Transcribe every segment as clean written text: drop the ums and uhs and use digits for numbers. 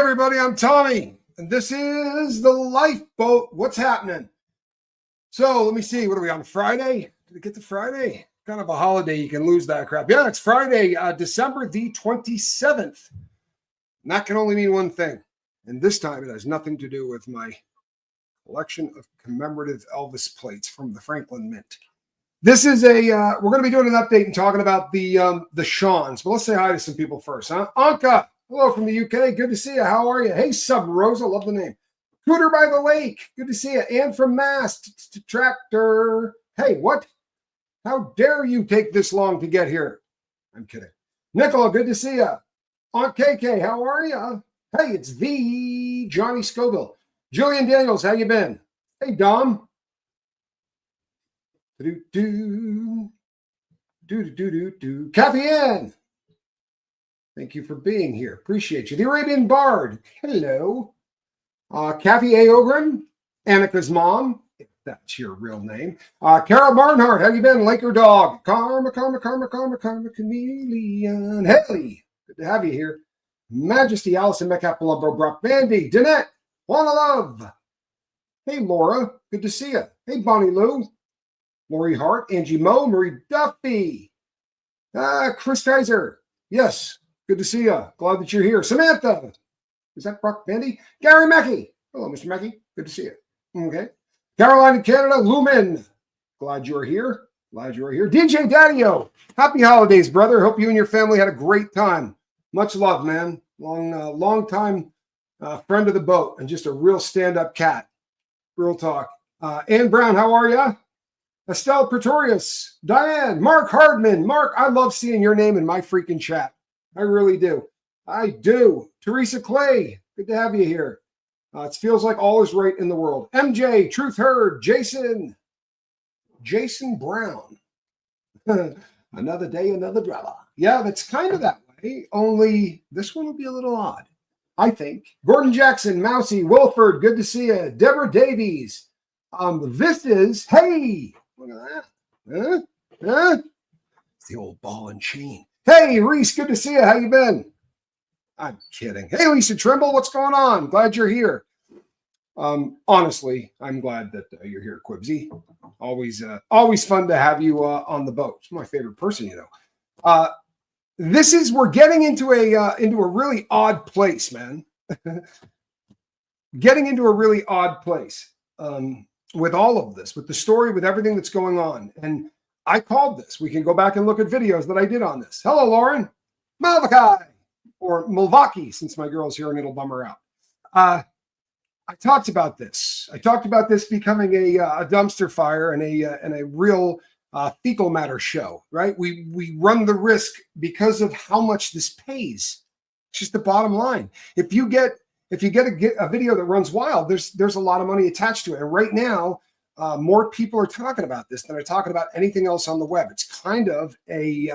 everybody, I'm Tommy, and this is the Lifeboat. What's happening? So let me see. What are we on, Friday? Did it get to Friday? Kind of a holiday. You can lose that crap. Yeah, it's Friday, December the 27th. And that can only mean one thing. And this time it has nothing to do with my collection of commemorative Elvis plates from the Franklin Mint. This is we're going to be doing an update and talking about the Shawns. But let's say hi to some people first, huh? Anka, hello from the UK. Good to see you. How are you? Hey, Sub Rosa, love the name. Cooter by the Lake. Good to see you. And from Mast Tractor. Hey, what? How dare you take this long to get here? I'm kidding. Nicola, good to see you. Aunt KK, how are you? Hey, it's the Johnny Scoville. Julian Daniels, how you been? Hey, Dom. Kathy Ann. Thank you for being here. Appreciate you. The Arabian Bard. Hello. Kathy A. Ogren. Annika's mom. If that's your real name. Carol Barnhart. How you been? Laker Dog. Karma, Chameleon. Hey. Good to have you here. Majesty, Allison Metcalf, Palumbo, Brock Bandy. Danette. Wanna Love. Hey, Laura. Good to see you. Hey, Bonnie Lou. Lori Hart, Angie Moe, Marie Duffy, Chris Kaiser. Yes, good to see you. Glad that you're here. Samantha. Is that Brock Bandy? Gary Mackey. Hello, Mr. Mackey. Good to see you. Okay. Carolina, Canada, Lumen. Glad you're here. Glad you're here. DJ Daddy-O. Happy holidays, brother. Hope you and your family had a great time. Much love, man. Long time friend of the boat and just a real stand-up cat. Real talk. Ann Brown, how are you? Estelle Pretorius, Diane, Mark Hardman. Mark, I love seeing your name in my freaking chat. I really do. I do. Teresa Clay, good to have you here. It feels like all is right in the world. MJ, Truth Heard, Jason Brown. Another day, another brother. Yeah, that's kind of that way, only this one will be a little odd, I think. Gordon Jackson, Mousy, Wilford, good to see you. Deborah Davies. This is, hey, look at that. Huh? It's the old ball and chain. Hey, Reese, good to see you. How you been? I'm kidding. Hey, Lisa Trimble, what's going on? Glad you're here. Honestly, I'm glad that you're here, Quibsy. Always fun to have you on the boat. It's my favorite person, you know. We're getting into a really odd place, man. Getting into a really odd place. With all of this, with the story, with everything that's going on. And I called this. We can go back and look at videos that I did on this. Hello, Lauren. Malvakai, or Milwaukee, since my girl's here and it'll bum her out. I talked about this. I talked about this becoming a dumpster fire and a real fecal matter show, right? We run the risk because of how much this pays. It's just the bottom line. If you get a video that runs wild, there's a lot of money attached to it. And right now, more people are talking about this than are talking about anything else on the web. It's kind of a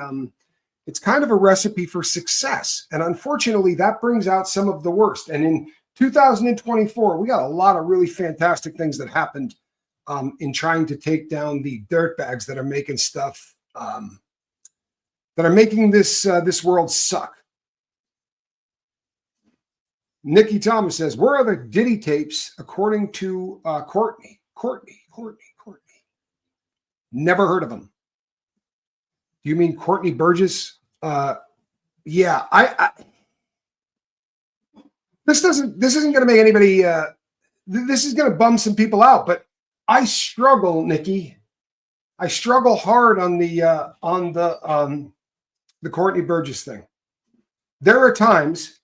recipe for success. And unfortunately, that brings out some of the worst. And in 2024, we got a lot of really fantastic things that happened in trying to take down the dirtbags that are making stuff, that are making this world suck. Nikki Thomas says, where are the Diddy tapes according to Courtney? Courtney. Never heard of him. Do you mean Courtney Burgess? Yeah, this isn't going to make anybody, this is going to bum some people out, but I struggle, Nikki. I struggle hard on the Courtney Burgess thing. There are times,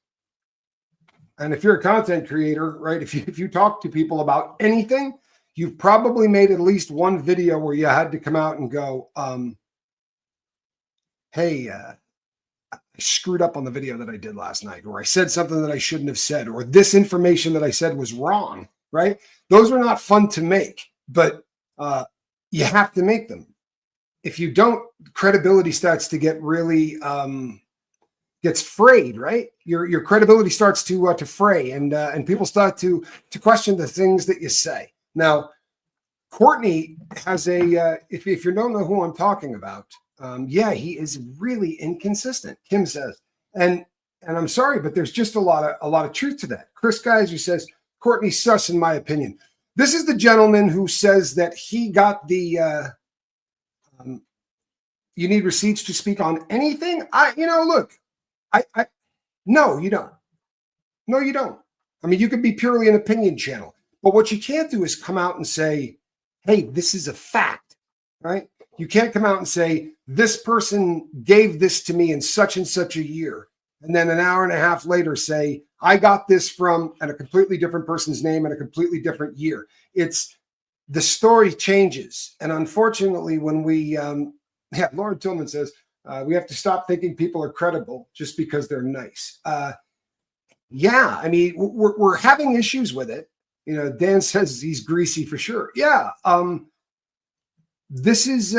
and if you're a content creator, right, if you talk to people about anything, you've probably made at least one video where you had to come out and go, hey, I screwed up on the video that I did last night, or I said something that I shouldn't have said, or this information that I said was wrong, right? Those are not fun to make, but you have to make them. If you don't, credibility starts to get really gets frayed, right? Your credibility starts to fray, and people start to question the things that you say. Now, Courtney has if you don't know who I'm talking about, yeah, he is really inconsistent, Kim says. And And I'm sorry, but there's just a lot of truth to that. Chris Geyser says, Courtney sus, in my opinion. This is the gentleman who says that he got the you need receipts to speak on anything. Look, no, you don't. No, you don't. I mean, you could be purely an opinion channel, but what you can't do is come out and say, hey, this is a fact, right? You can't come out and say, this person gave this to me in such and such a year. And then an hour and a half later say, I got this from a completely different person's name and a completely different year. It's the story changes. And unfortunately, when we, Lauren Tillman says, we have to stop thinking people are credible just because they're nice. Yeah, I mean, we're having issues with it. Dan says he's greasy for sure. Yeah. This is,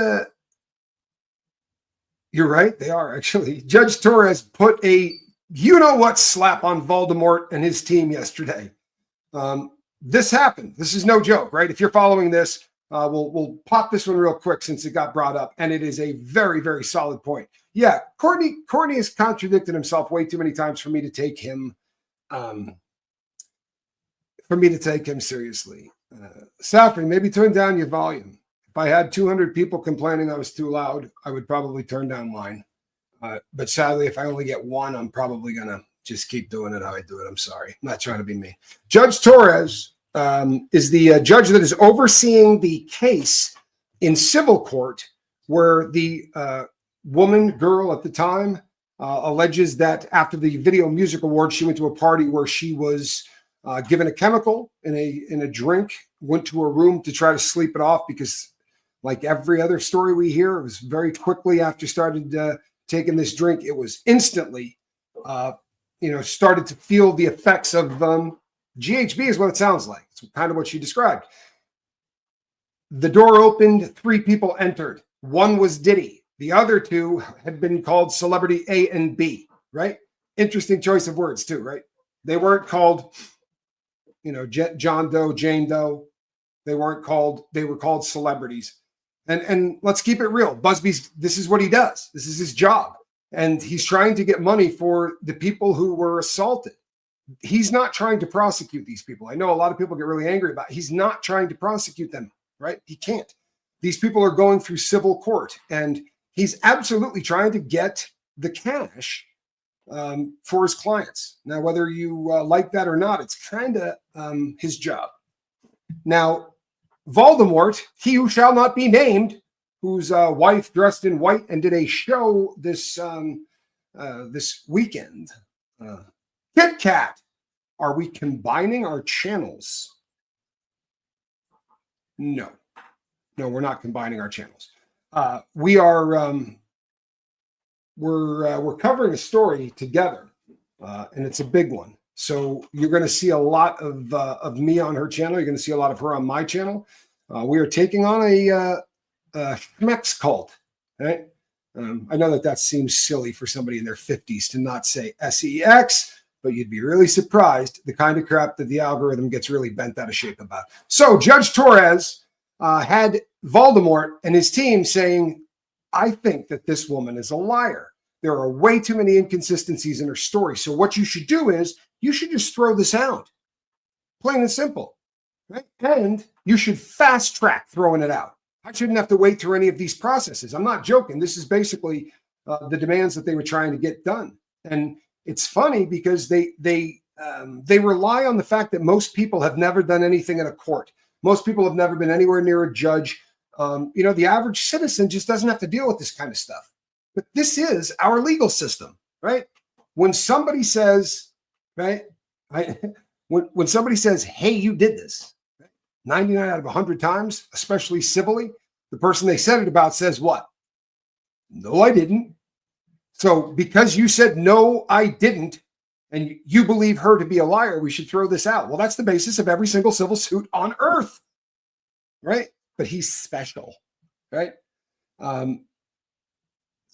you're right. They are actually. Judge Torres put a, slap on Voldemort and his team yesterday. This happened. This is no joke, right? If you're following this, we'll pop this one real quick since it got brought up, and it is a very, very solid point. Yeah, Courtney has contradicted himself way too many times for me to take him, seriously. Safri, maybe turn down your volume. If I had 200 people complaining I was too loud, I would probably turn down mine. But sadly, if I only get one, I'm probably going to just keep doing it how I do it. I'm sorry. I'm not trying to be mean. Judge Torres is the judge that is overseeing the case in civil court where the girl at the time alleges that after the Video Music Awards, she went to a party where she was given a chemical in a drink, went to a room to try to sleep it off because, like every other story we hear, it was very quickly after started taking this drink, it was instantly, started to feel the effects of GHB is what it sounds like. It's kind of what she described. The door opened, 3 people entered. One was Diddy. The other 2 had been called Celebrity A and B, right? Interesting choice of words too, right? They weren't called, John Doe, Jane Doe. They were called celebrities. And let's keep it real. Busby's, this is what he does. This is his job. And he's trying to get money for the people who were assaulted. He's not trying to prosecute these people. I know a lot of people get really angry about it. He's not trying to prosecute them, right? He can't. These people are going through civil court, and he's absolutely trying to get the cash for his clients. Now, whether you like that or not, it's kind of his job. Now, Voldemort, he who shall not be named, whose wife dressed in white and did a show this weekend. Kit Kat, are we combining our channels? No, we're not combining our channels. We are we're covering a story together, and it's a big one. So you're going to see a lot of me on her channel. You're going to see a lot of her on my channel. We are taking on a Schmex cult, right? I know that seems silly for somebody in their 50s to not say SEX, but you'd be really surprised the kind of crap that the algorithm gets really bent out of shape about. So Judge Torres had Voldemort and his team saying, I think that this woman is a liar. There are way too many inconsistencies in her story. So what you should do is you should just throw this out. Plain and simple. Right? And you should fast track throwing it out. I shouldn't have to wait through any of these processes. I'm not joking. This is basically the demands that they were trying to get done. And it's funny because they rely on the fact that most people have never done anything in a court. Most people have never been anywhere near a judge. The average citizen just doesn't have to deal with this kind of stuff. But this is our legal system, right? When somebody says, right, when somebody says, hey, you did this, 99 out of 100 times, especially civilly, the person they said it about says what? No, I didn't. So because you said, no, I didn't, and you believe her to be a liar, we should throw this out. Well, that's the basis of every single civil suit on earth, right? But he's special, right?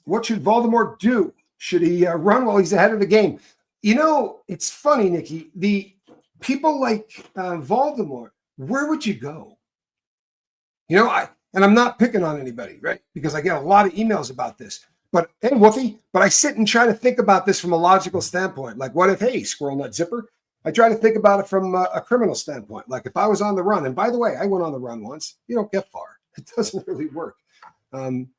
What should Voldemort do? Should he run while he's ahead of the game? It's funny, Nikki. The people like Voldemort, where would you go? And I'm not picking on anybody, right? Because I get a lot of emails about this. But hey, Woofy, but I sit and try to think about this from a logical standpoint. Like, what if, hey, squirrel nut zipper? I try to think about it from a criminal standpoint. Like if I was on the run, and by the way, I went on the run once. You don't get far. It doesn't really work.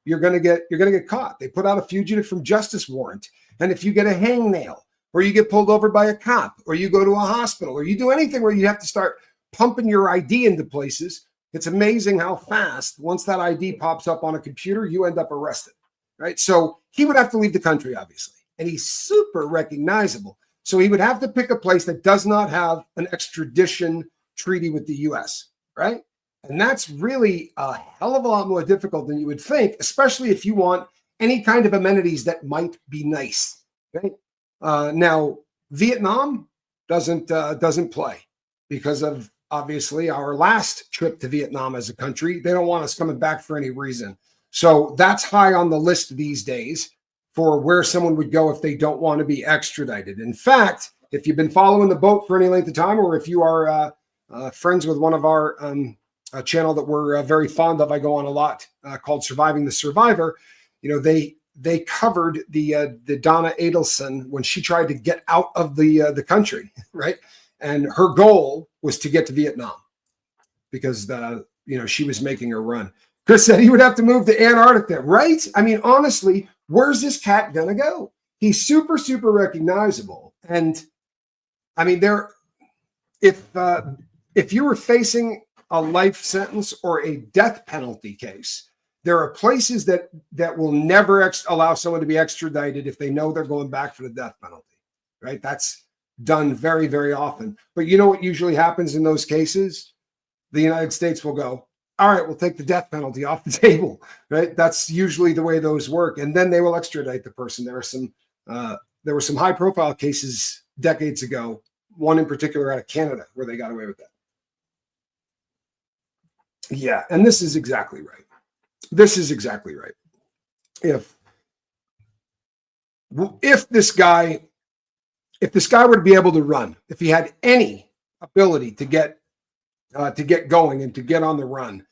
You're gonna get caught. They put out a fugitive from justice warrant, and if you get a hangnail, or you get pulled over by a cop, or you go to a hospital, or you do anything where you have to start pumping your ID into places, it's amazing how fast, once that ID pops up on a computer, you end up arrested, right? So he would have to leave the country, obviously, and he's super recognizable. So he would have to pick a place that does not have an extradition treaty with the U.S., right? And that's really a hell of a lot more difficult than you would think, especially if you want any kind of amenities that might be nice, right? Now, Vietnam doesn't play because of, obviously, our last trip to Vietnam as a country. They don't want us coming back for any reason. So that's high on the list these days for where someone would go if they don't want to be extradited. In fact, if you've been following the boat for any length of time, or if you are friends with one of our a channel that we're very fond of, I go on a lot, called Surviving the Survivor. You know, they covered the Donna Adelson when she tried to get out of the country, right? And her goal was to get to Vietnam because she was making a run. Chris said he would have to move to Antarctica, right? I mean, honestly, where's this cat gonna go? He's super, super recognizable. And I mean, if you were facing a life sentence or a death penalty case, there are places that will never allow someone to be extradited if they know they're going back for the death penalty, right? That's done very, very often. But you know what usually happens in those cases? The United States will go, all right, we'll take the death penalty off the table, right? That's usually the way those work. And then they will extradite the person. There were some high profile cases decades ago, one in particular out of Canada, where they got away with that. Yeah, and this is exactly right. This is exactly right. If this guy were to be able to run, if he had any ability to get going and to get on the run,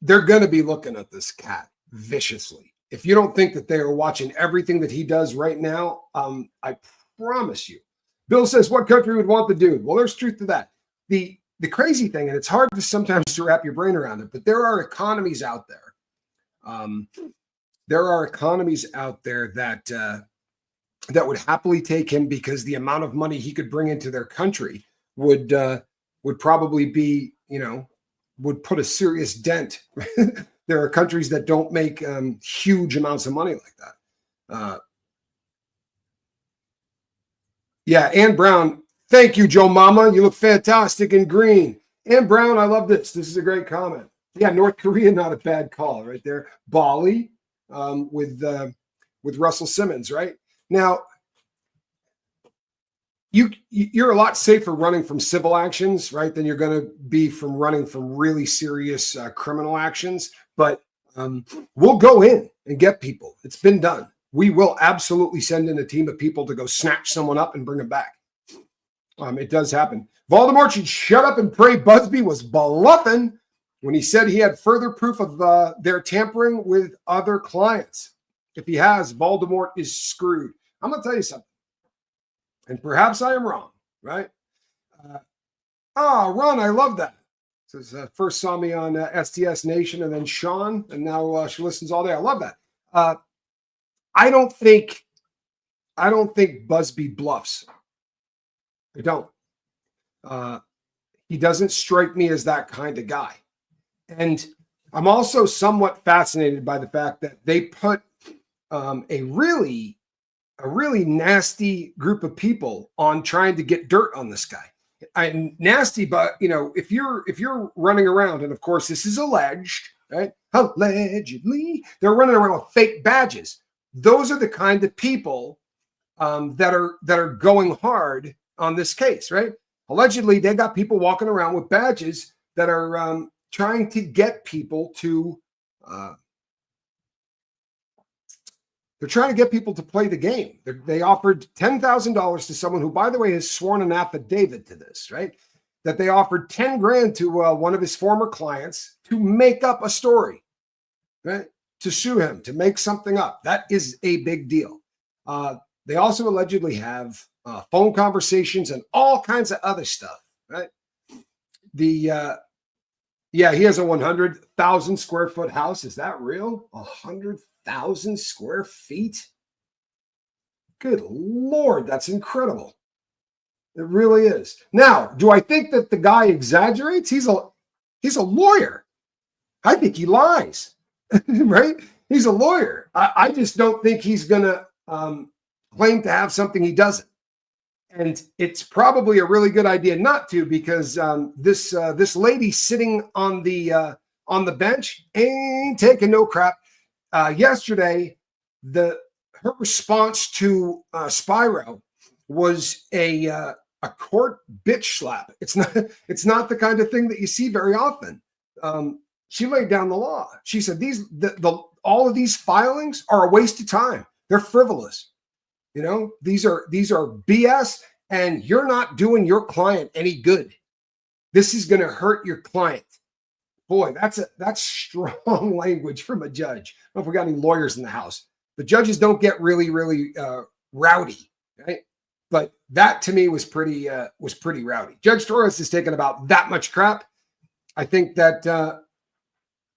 they're going to be looking at this cat viciously. If you don't think that they are watching everything that he does right now, I promise you. Bill says, what country would want the dude? Well, there's truth to that. The crazy thing, and it's hard to sometimes to wrap your brain around it, but there are economies out there. There are economies out there that would happily take him because the amount of money he could bring into their country would probably be, would put a serious dent. There are countries that don't make huge amounts of money like that. Yeah, Ann Brown. Thank you, Joe Mama. You look fantastic in green. And Brown, I love this. This is a great comment. Yeah, North Korea, not a bad call right there. Bali with Russell Simmons, right? Now, you're a lot safer running from civil actions, right, than you're going to be from running from really serious criminal actions. But we'll go in and get people. It's been done. We will absolutely send in a team of people to go snatch someone up and bring them back. It does happen. Voldemort should shut up and pray Busby was bluffing when he said he had further proof of their tampering with other clients. If he has, Voldemort is screwed. I'm going to tell you something. And perhaps I am wrong, right? Ron, I love that. Says first saw me on STS Nation and then Sean, and now she listens all day. I love that. I don't think Busby bluffs. I don't. He doesn't strike me as that kind of guy. And I'm also somewhat fascinated by the fact that they put a really nasty group of people on trying to get dirt on this guy. I'm nasty, but if you're running around, and of course this is alleged, right? Allegedly, they're running around with fake badges. Those are the kind of people that are going hard on this case, right? Allegedly, they got people walking around with badges that are trying to get people to. They're trying to get people to play the game. They offered $10,000 to someone who, by the way, has sworn an affidavit to this, right? That they offered 10 grand to one of his former clients to make up a story, right? to sue him, to make something up. That is a big deal. They also allegedly have phone conversations and all kinds of other stuff, right? He has a 100,000 square foot house. Is that real? 100,000 square feet? Good Lord, that's incredible. It really is. Now, do I think that the guy exaggerates? He's a lawyer. I think he lies, right? He's a lawyer. I just don't think he's going to claim to have something he doesn't. And it's probably a really good idea not to, because this lady sitting on the bench ain't taking no crap. Yesterday, her response to Spyro was a court bitch slap. It's not the kind of thing that you see very often. She laid down the law. She said all of these filings are a waste of time. They're frivolous. You know, these are BS, and you're not doing your client any good. This is going to hurt your client. Boy, that's strong language from a judge. I don't know if we got any lawyers in the house. The judges don't get really, really rowdy, right? But that to me was pretty rowdy. Judge Torres is taking about that much crap. I think that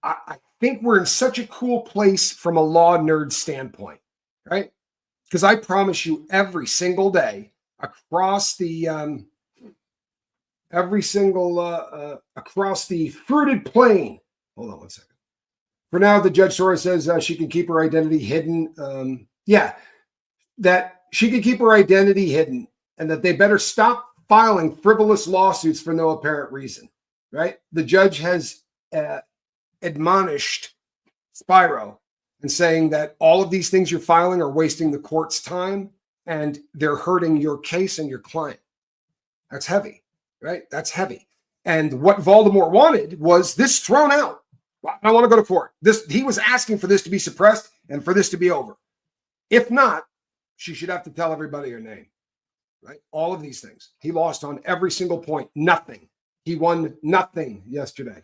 I think we're in such a cool place from a law nerd standpoint, right? Because I promise you, every single day across the across the fruited plain. Hold on one second. For now, the Judge Torres says she can keep her identity hidden. That she can keep her identity hidden, and that they better stop filing frivolous lawsuits for no apparent reason. Right? The judge has admonished Spyro and saying that all of these things you're filing are wasting the court's time and they're hurting your case and your client. That's heavy, right? That's heavy. And what Voldemort wanted was this thrown out. I want to go to court. He was asking for this to be suppressed and for this to be over. If not, she should have to tell everybody her name, right? All of these things. He lost on every single point. Nothing. He won nothing yesterday.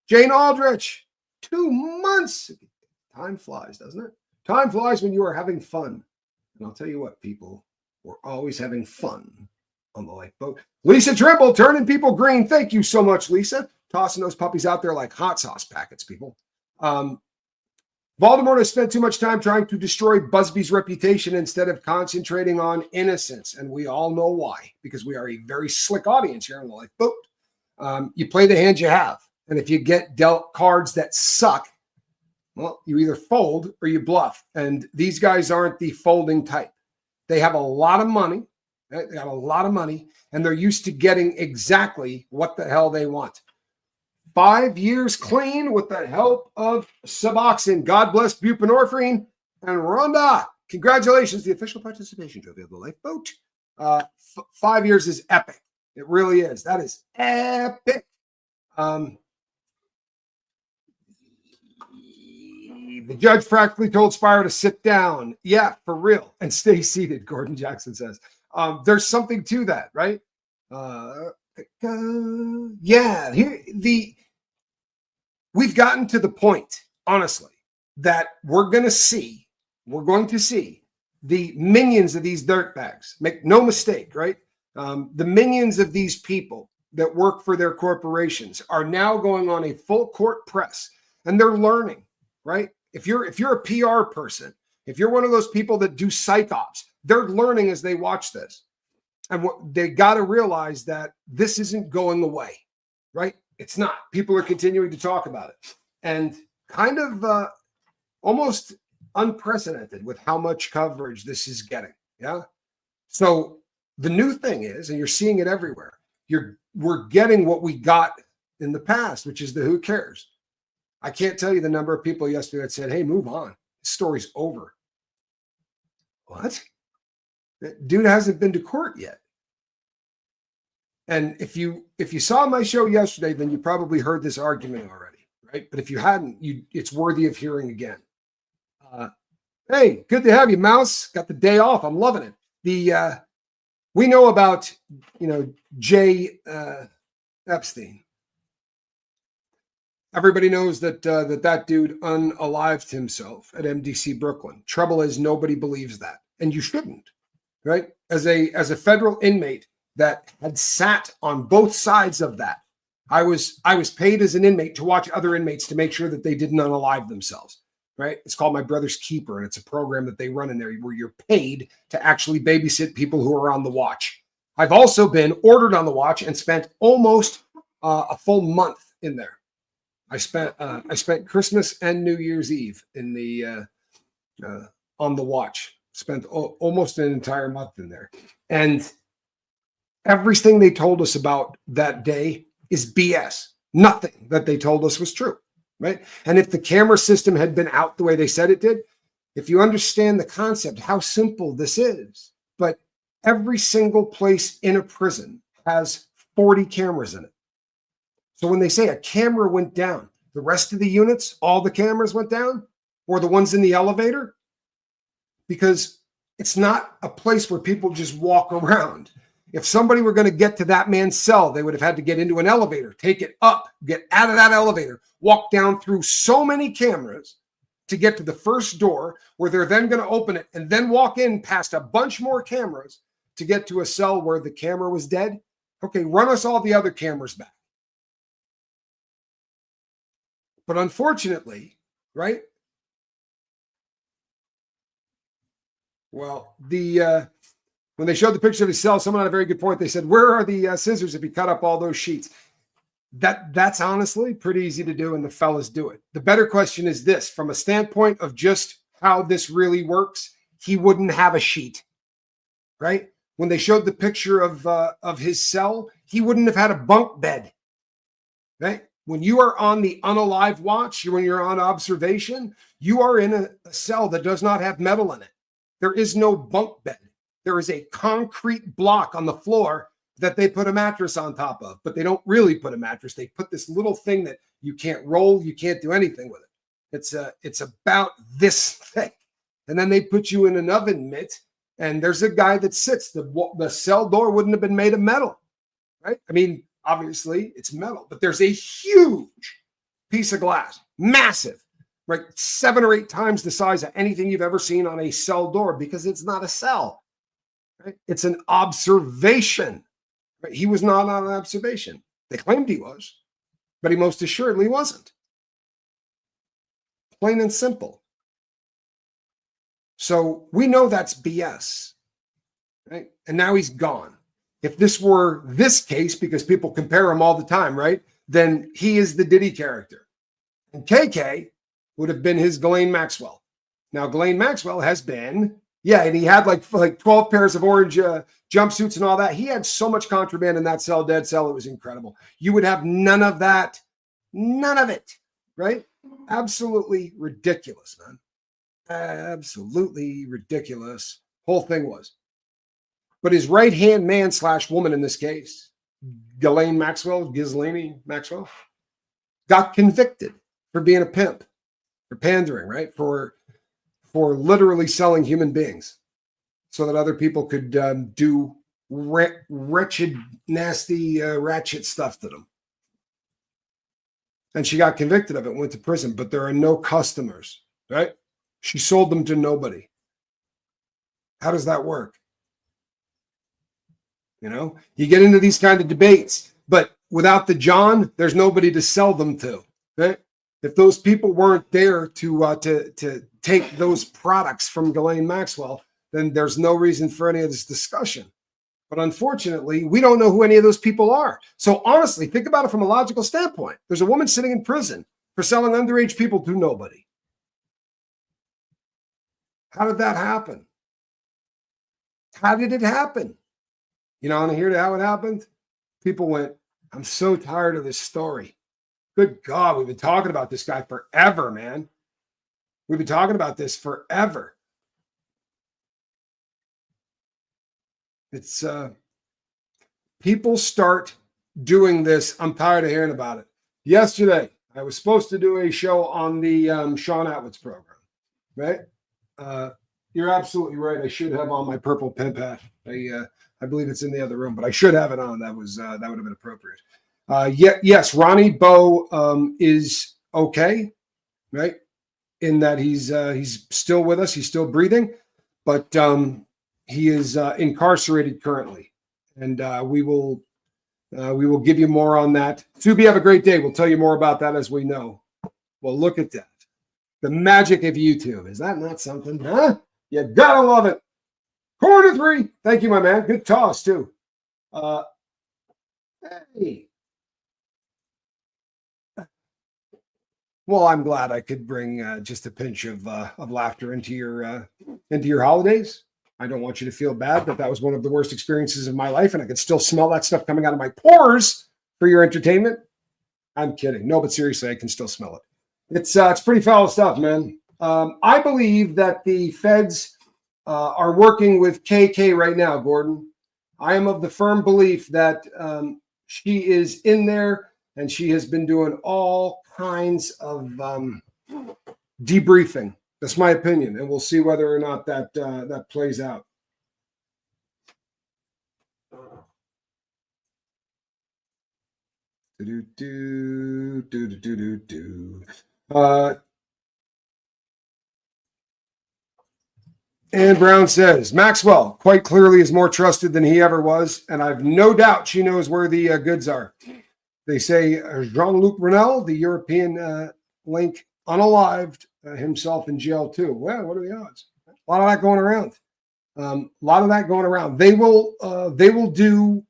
Jane Aldrich, 2 months. Time flies, doesn't it? Time flies when you are having fun. And I'll tell you what, people, we're always having fun on the lifeboat. Lisa Trimble, turning people green. Thank you so much, Lisa. Tossing those puppies out there like hot sauce packets, people. Voldemort has spent too much time trying to destroy Busby's reputation instead of concentrating on innocence. And we all know why, because we are a very slick audience here on the lifeboat. You play the hand you have. And if you get dealt cards that suck, well, you either fold or you bluff. And these guys aren't the folding type. They have a lot of money. They got a lot of money, and they're used to getting exactly what the hell they want. 5 years clean with the help of Suboxone. God bless buprenorphine and Rhonda. Congratulations, the official participation trophy of the lifeboat. 5 years is epic. It really is. That is epic. The judge practically told Spyro to sit down. Yeah, for real. And stay seated, Gordon Jackson says. There's something to that, right? We've gotten to the point, honestly, that we're going to see the minions of these dirtbags. Make no mistake, right? The minions of these people that work for their corporations are now going on a full court press, and they're learning, right? If you're a PR person, if you're one of those people that do psych ops, they're learning as they watch this. And they got to realize that this isn't going away, right? It's not. People are continuing to talk about it. And kind of almost unprecedented with how much coverage this is getting, yeah? So the new thing is, and you're seeing it everywhere, we're getting what we got in the past, which is the who cares. I can't tell you the number of people yesterday that said, hey, move on. This story's over. What? That dude hasn't been to court yet. And if you saw my show yesterday, then you probably heard this argument already, right? But if you hadn't, it's worthy of hearing again. Hey, good to have you, Mouse. Got the day off. I'm loving it. We know about, Jay Epstein. Everybody knows that that dude unalived himself at MDC Brooklyn. Trouble is, nobody believes that, and you shouldn't, right? As a federal inmate that had sat on both sides of that, I was paid as an inmate to watch other inmates to make sure that they didn't unalive themselves, right? It's called My Brother's Keeper, and it's a program that they run in there where you're paid to actually babysit people who are on the watch. I've also been ordered on the watch and spent almost a full month in there. I spent Christmas and New Year's Eve in the on the watch. Spent almost an entire month in there, and everything they told us about that day is BS. Nothing that they told us was true, right? And if the camera system had been out the way they said it did, if you understand the concept, how simple this is, but every single place in a prison has 40 cameras in it. So when they say a camera went down, the rest of the units, all the cameras went down, or the ones in the elevator, because it's not a place where people just walk around. If somebody were going to get to that man's cell, they would have had to get into an elevator, take it up, get out of that elevator, walk down through so many cameras to get to the first door where they're then going to open it and then walk in past a bunch more cameras to get to a cell where the camera was dead. Okay, run us all the other cameras back. But unfortunately, right? Well, when they showed the picture of his cell, someone had a very good point. They said, where are the scissors if he cut up all those sheets? That's honestly pretty easy to do, and the fellas do it. The better question is this: from a standpoint of just how this really works, he wouldn't have a sheet, right? When they showed the picture of his cell, he wouldn't have had a bunk bed, right? When you are on the unalive watch, when you're on observation, you are in a cell that does not have metal in it. There is no bunk bed. There is a concrete block on the floor that they put a mattress on top of, but they don't really put a mattress. They put this little thing that you can't roll, you can't do anything with it. It's about this thick. And then they put you in an oven mitt, and there's a guy that sits. The cell door wouldn't have been made of metal, right? I mean, obviously it's metal, but there's a huge piece of glass, massive, right? 7 or 8 times the size of anything you've ever seen on a cell door, because it's not a cell. Right? It's an observation. Right? He was not on an observation. They claimed he was, but he most assuredly wasn't. Plain and simple. So we know that's BS. Right? And now he's gone. If this were this case, because people compare him all the time, right? Then he is the Diddy character. And KK would have been his Ghislaine Maxwell. Now, Ghislaine Maxwell has been... yeah, and he had like 12 pairs of orange jumpsuits and all that. He had so much contraband in that cell, dead cell. It was incredible. You would have none of that. None of it, right? Absolutely ridiculous, man. Absolutely ridiculous. Whole thing was. But his right-hand man / woman in this case, Ghislaine Maxwell, got convicted for being a pimp, for pandering, right? For literally selling human beings so that other people could do wretched, nasty, ratchet stuff to them. And she got convicted of it, went to prison, but there are no customers, right? She sold them to nobody. How does that work? You know, you get into these kind of debates, but without the John, there's nobody to sell them to, right? If those people weren't there to take those products from Ghislaine Maxwell, then there's no reason for any of this discussion. But unfortunately, we don't know who any of those people are. So honestly, think about it from a logical standpoint. There's a woman sitting in prison for selling underage people to nobody. How did that happen? How did it happen? You know, want to hear how it happened? People went, I'm so tired of this story. Good God, we've been talking about this guy forever, man. We've been talking about this forever. It's people start doing this. I'm tired of hearing about it. Yesterday, I was supposed to do a show on the Sean Atwood's program, right? You're absolutely right. I should have on my purple pimp hat. I believe it's in the other room, but I should have it on. That would have been appropriate. Yes, Ronnie Bo is okay, right? In that he's still with us, he's still breathing, but he is incarcerated currently, and we will give you more on that. Subi, have a great day. We'll tell you more about that as we know. Well, look at that. The magic of YouTube. Is that not something? Huh? You gotta love it. 4-3. Thank you, my man. Good toss, too. Hey. Well, I'm glad I could bring just a pinch of laughter into your holidays. I don't want you to feel bad, but that was one of the worst experiences of my life, and I could still smell that stuff coming out of my pores for your entertainment. I'm kidding. No, but seriously, I can still smell it. It's pretty foul stuff, man. I believe that the feds are working with KK right now, Gordon. I am of the firm belief that she is in there, and she has been doing all kinds of debriefing. That's my opinion, and we'll see whether or not that plays out. And Brown says, Maxwell quite clearly is more trusted than he ever was, and I've no doubt she knows where the goods are. They say Jean-Luc Brunel, the European link, unalived himself in jail too. Well, what are the odds? A lot of that going around. They will do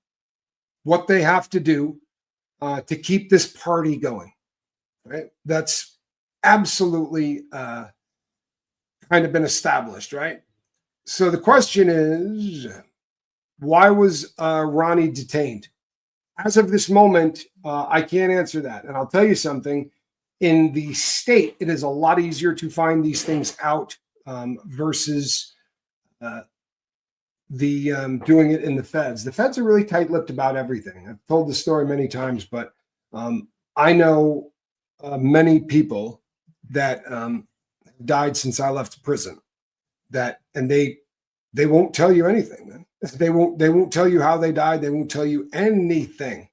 what they have to do to keep this party going. Right? That's absolutely kind of been established, right? So the question is, why was Ronnie detained? As of this moment, I can't answer that. And I'll tell you something. In the state, it is a lot easier to find these things out versus doing it in the feds. The feds are really tight-lipped about everything. I've told this story many times, but I know many people that died since I left prison. And they won't tell you anything, man. They won't tell you how they died. They won't tell you anything.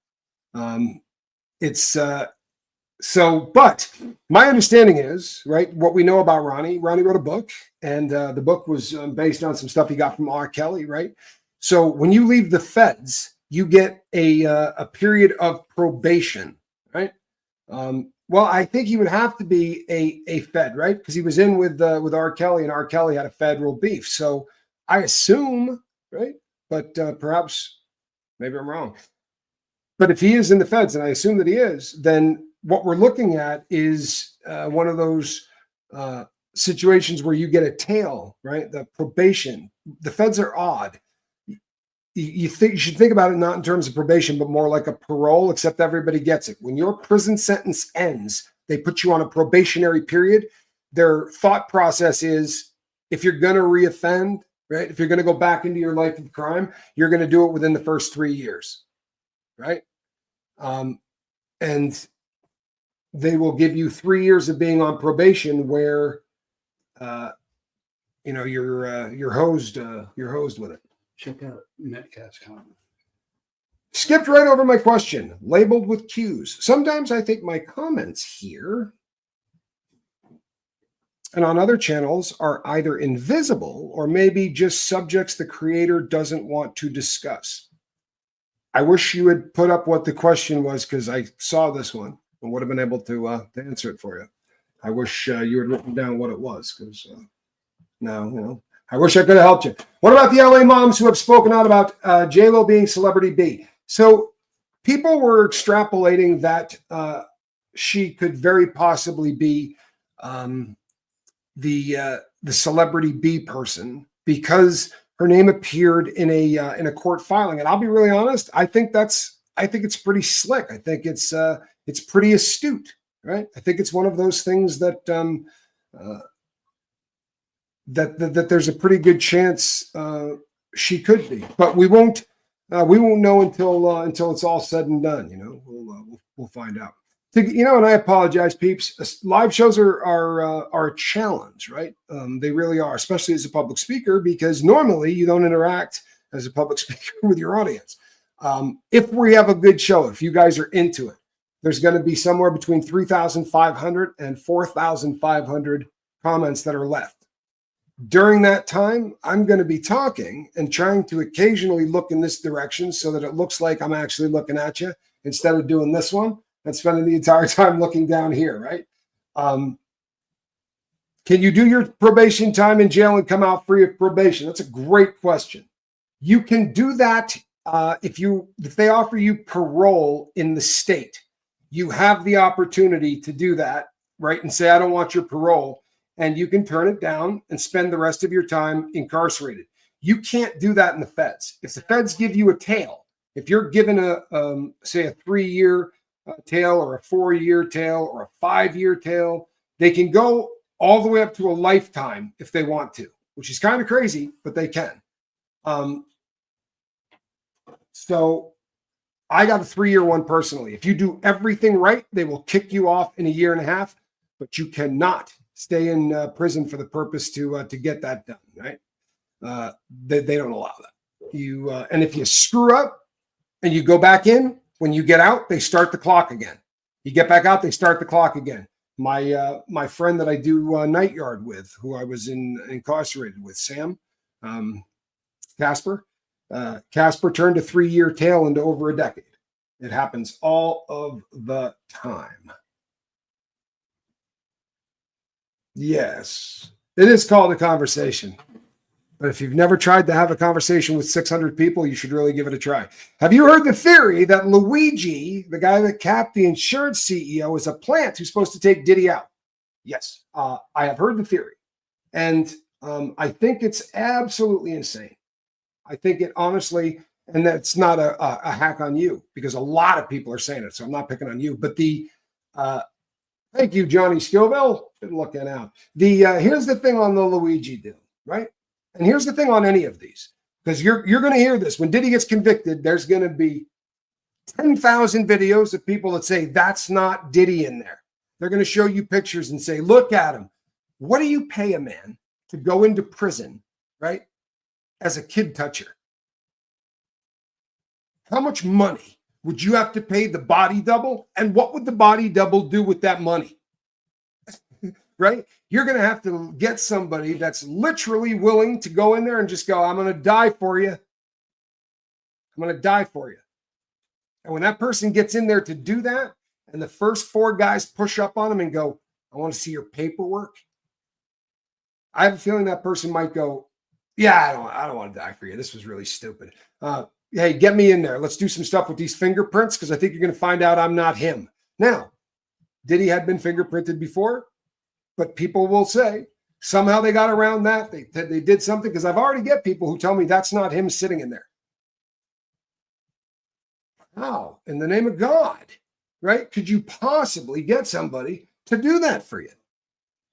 But my understanding is, right, what we know about Ronnie wrote a book, and the book was based on some stuff he got from R. Kelly, right? So when you leave the feds, you get a period of probation, right? Well, I think he would have to be a Fed, right? Because he was in with R. Kelly, and R. Kelly had a federal beef. So I assume, right? But perhaps, maybe I'm wrong. But if he is in the feds, and I assume that he is, then what we're looking at is one of those situations where you get a tail, right? The probation. The feds are odd. You should think about it not in terms of probation, but more like a parole, except everybody gets it. When your prison sentence ends, they put you on a probationary period. Their thought process is, if you're going to reoffend, right? If you're going to go back into your life of crime, you're going to do it within the first 3 years, right? And they will give you 3 years of being on probation where, you're hosed with it. Check out Metcalf's comment. Skipped right over my question, labeled with Q's. Sometimes I think my comments here and on other channels are either invisible or maybe just subjects the creator doesn't want to discuss. I wish you had put up what the question was, because I saw this one and would have been able to answer it for you. I wish you had written down what it was, because no, I wish I could have helped you. What about the LA moms who have spoken out about J-Lo being celebrity B? So people were extrapolating that she could very possibly be the celebrity B person because her name appeared in a court filing. And I'll be really honest, I think it's pretty slick. I think it's pretty astute, right? I think it's one of those things that that there's a pretty good chance she could be, but we won't know until it's all said and done. We'll find out. And I apologize, peeps. Live shows are a challenge, right? They really are, especially as a public speaker, because normally you don't interact as a public speaker with your audience. If we have a good show, if you guys are into it, there's going to be somewhere between 3,500 and 4,500 comments that are left. During that time, I'm going to be talking and trying to occasionally look in this direction so that it looks like I'm actually looking at you instead of doing this one and spending the entire time looking down here, right? Can you do your probation time in jail and come out free of probation? That's a great question. You can do that if they offer you parole in the state. You have the opportunity to do that, right? And say, I don't want your parole. And you can turn it down and spend the rest of your time incarcerated. You can't do that in the feds. If the feds give you a tail, if you're given say a 3-year tail or a 4-year tail or a 5-year tail, they can go all the way up to a lifetime if they want to, which is kind of crazy, but they can. So I got a 3-year one personally. If you do everything right, they will kick you off in a 1.5 years, but you cannot stay in prison for the purpose to get that done, right? They don't allow that. And if you screw up and you go back in, when you get out, they start the clock again. You get back out, they start the clock again. My friend that I do night yard with, who I was incarcerated with, Sam, Casper. Casper turned a 3-year tail into over a decade. It happens all of the time. Yes, it is called a conversation. But if you've never tried to have a conversation with 600 people, you should really give it a try. Have you heard the theory that Luigi, the guy that capped the insurance CEO, is a plant who's supposed to take Diddy out? Yes, I have heard the theory. And I think it's absolutely insane. I think it honestly, and that's not a hack on you, because a lot of people are saying it, so I'm not picking on you. But thank you, Johnny Scoville. Been looking out. Here's the thing on the Luigi deal, right? And here's the thing on any of these, because you're going to hear this. When Diddy gets convicted, there's going to be 10,000 videos of people that say, that's not Diddy in there. They're going to show you pictures and say, look at him. What do you pay a man to go into prison, right, as a kid toucher? How much money would you have to pay the body double? And what would the body double do with that money? Right? You're going to have to get somebody that's literally willing to go in there and just go, I'm going to die for you. I'm going to die for you. And when that person gets in there to do that, and the first 4 guys push up on him and go, I want to see your paperwork, I have a feeling that person might go, yeah, I don't want to die for you. This was really stupid. Hey, get me in there. Let's do some stuff with these fingerprints, because I think you're going to find out I'm not him. Now, Diddy had been fingerprinted before, but people will say somehow they got around that. They did something, because I've already get people who tell me that's not him sitting in there. How, in the name of God, right, could you possibly get somebody to do that for you?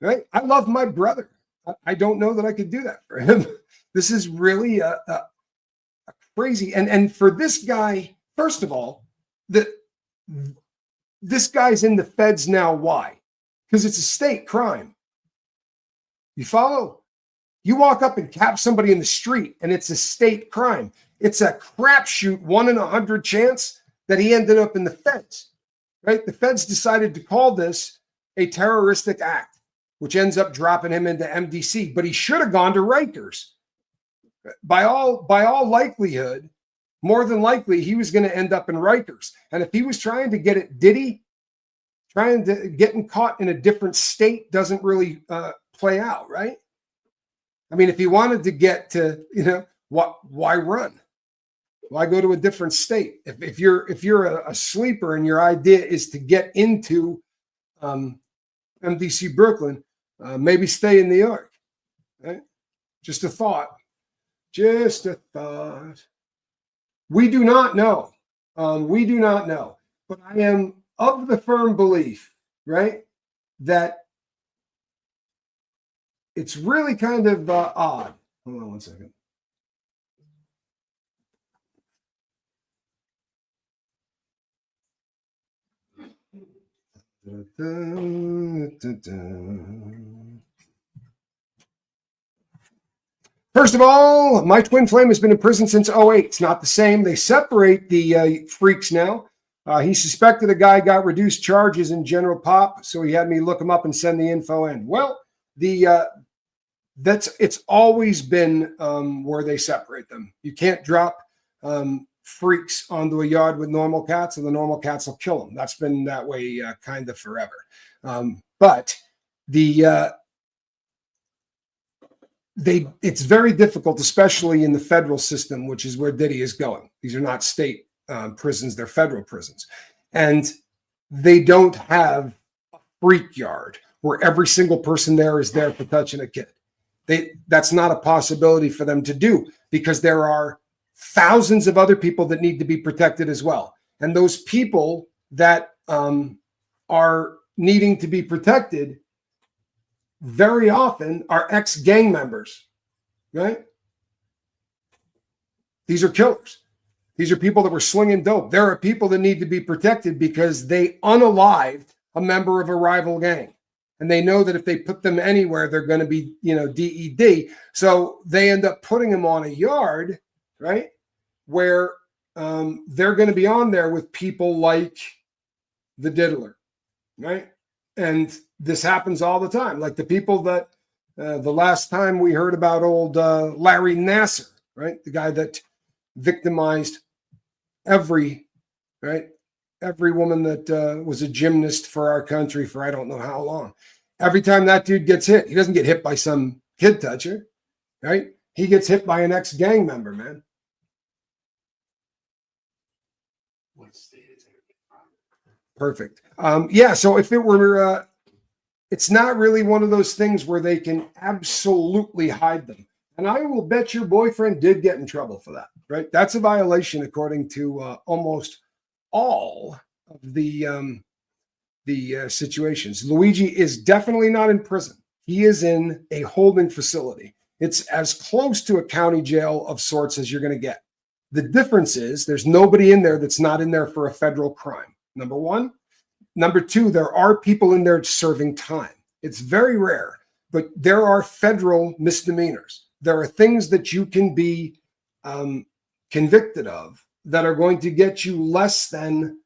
Right? I love my brother. I don't know that I could do that for him. This is really a crazy. And for this guy, first of all, this guy's in the feds now. Why? Because it's a state crime. You follow? You walk up and cap somebody in the street, and it's a state crime. It's a crapshoot 1 in 100 chance that he ended up in the feds. Right? The feds decided to call this a terroristic act, which ends up dropping him into MDC. But he should have gone to Rikers. By all likelihood, more than likely, he was going to end up in Rikers. And if he was trying to get at Diddy, trying to getting caught in a different state doesn't really play out, right? I mean, if he wanted to get to, why run? Why go to a different state? If you're a sleeper and your idea is to get into MDC Brooklyn, maybe stay in New York. Right? Just a thought. Just a thought. We do not know. We do not know. But I am of the firm belief, right, that it's really kind of odd. Hold on one second. First of all, my twin flame has been in prison since '08. It's not the same. They separate the freaks now. He suspected a guy got reduced charges in General Pop, so he had me look him up and send the info in. Well, it's always been where they separate them. You can't drop freaks onto a yard with normal cats, and the normal cats will kill them. That's been that way kind of forever. But it's very difficult, especially in the federal system, which is where Diddy is going. These are not state prisons, they're federal prisons. And they don't have a freak yard where every single person there is there for touching a kid. That's not a possibility for them to do, because there are thousands of other people that need to be protected as well. And those people that are needing to be protected very often are ex-gang members, right? These are killers. These are people that were slinging dope. There are people that need to be protected because they unalived a member of a rival gang. And they know that if they put them anywhere, they're going to be, DED. So they end up putting them on a yard, right, where they're going to be on there with people like the Diddler, right? And this happens all the time. Like the people that the last time we heard about old Larry Nasser, right? The guy that victimized every woman that was a gymnast for our country for I don't know how long. Every time that dude gets hit, he doesn't get hit by some kid toucher, right? He gets hit by an ex-gang member, man. What state is it? Perfect. Yeah, so if it were, it's not really one of those things where they can absolutely hide them. And I will bet your boyfriend did get in trouble for that, right? That's a violation according to almost all of the situations. Luigi is definitely not in prison. He is in a holding facility. It's as close to a county jail of sorts as you're going to get. The difference is there's nobody in there that's not in there for a federal crime. Number one. Number two, there are people in there serving time. It's very rare, but there are federal misdemeanors. There are things that you can be convicted of that are going to get you less than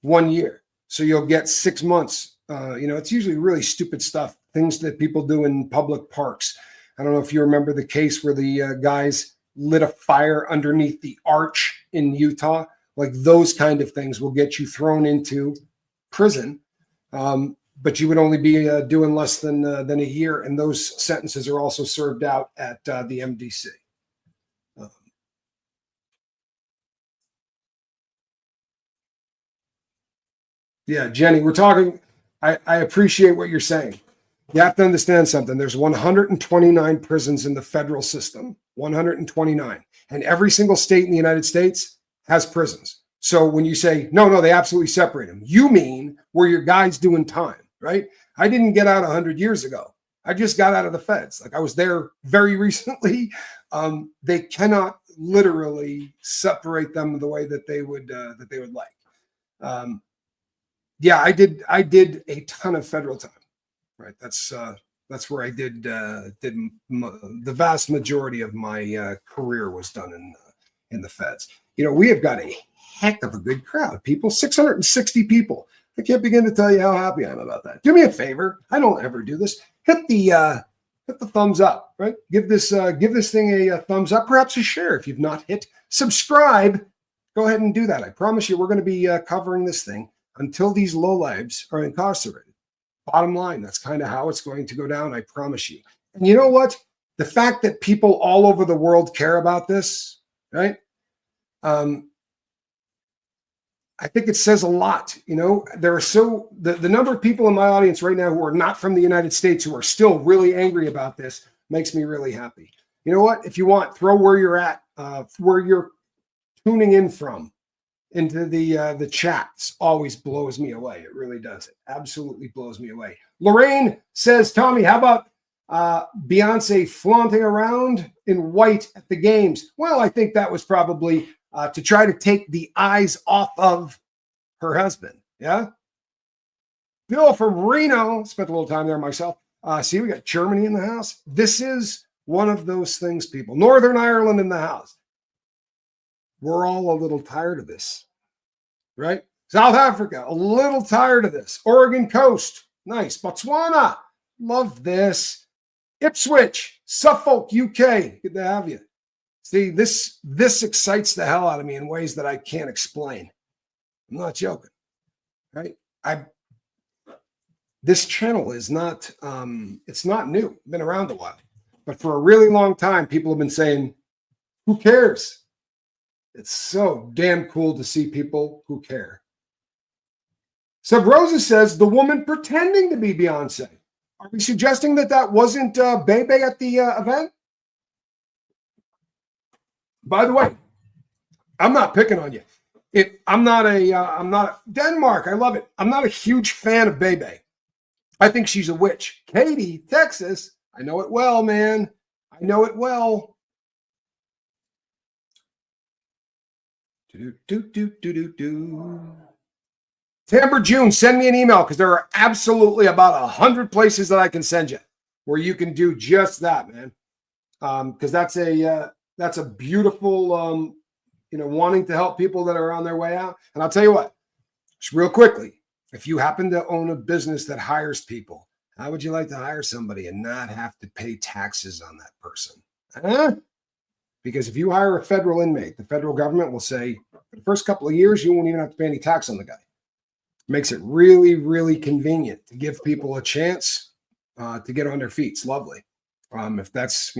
1 year. So you'll get 6 months. It's usually really stupid stuff, things that people do in public parks. I don't know if you remember the case where the guys lit a fire underneath the arch in Utah. Like those kind of things will get you thrown into prison, but you would only be doing less than a year, and those sentences are also served out at the MDC. Yeah, Jenny, we're talking. I appreciate what you're saying. You have to understand something. There's 129 prisons in the federal system, 129, and every single state in the United States has prisons. So when you say, no, they absolutely separate them, you mean where your guy's doing time, right? I didn't get out 100 years ago. I just got out of the feds. Like I was there very recently. They cannot literally separate them the way that they would like. Yeah, I did a ton of federal time, right? That's where I did the vast majority of my career was done in the feds. We have got a heck of a good crowd, people, 660 people. I can't begin to tell you how happy I am about that. Do me a favor. I don't ever do this. Hit the thumbs up, right? Give this thing a thumbs up, perhaps a share. If you've not hit subscribe, go ahead and do that. I promise you, we're going to be covering this thing until these lowlives are incarcerated. Bottom line, that's kind of how it's going to go down. I promise you. And you know what? The fact that people all over the world care about this, right? I think it says a lot. There are the number of people in my audience right now who are not from the United States who are still really angry about this makes me really happy. You know what? If you want, throw where you're at, where you're tuning in from into the chats. Always blows me away. It really does. It absolutely blows me away. Lorraine says, Tommy, how about Beyonce flaunting around in white at the games? Well, I think that was probably to try to take the eyes off of her husband. Yeah. Bill from Reno, spent a little time there myself. See, we got Germany in the house. This is One of those things, people. Northern Ireland in the house. We're all a little tired of this, right? South Africa, a little tired of this. Oregon coast, nice. Botswana, love this. Ipswich, Suffolk, UK, good to have you. See, this excites the hell out of me in ways that I can't explain. I'm not joking, right? This channel is not, it's not new. Been around a while. But for a really long time, people have been saying, who cares? It's so damn cool to see people who care. Sub Rosa says, the woman pretending to be Beyonce. Are we suggesting that that wasn't Bebe at the event? By the way, I'm not picking on you. I'm not Denmark. I love it. I'm not a huge fan of Bebe. I think she's a witch. Katie, Texas. I know it well, man. I know it well. Tamber June, send me an email because there are absolutely about 100 places that I can send you where you can do just that, man. Because that's a beautiful, wanting to help people that are on their way out. And I'll tell you what, just real quickly, if you happen to own a business that hires people, how would you like to hire somebody and not have to pay taxes on that person? Because if you hire a federal inmate, the federal government will say, for the first couple of years, you won't even have to pay any tax on the guy. Makes it really, really convenient to give people a chance to get on their feet. It's lovely. If that's,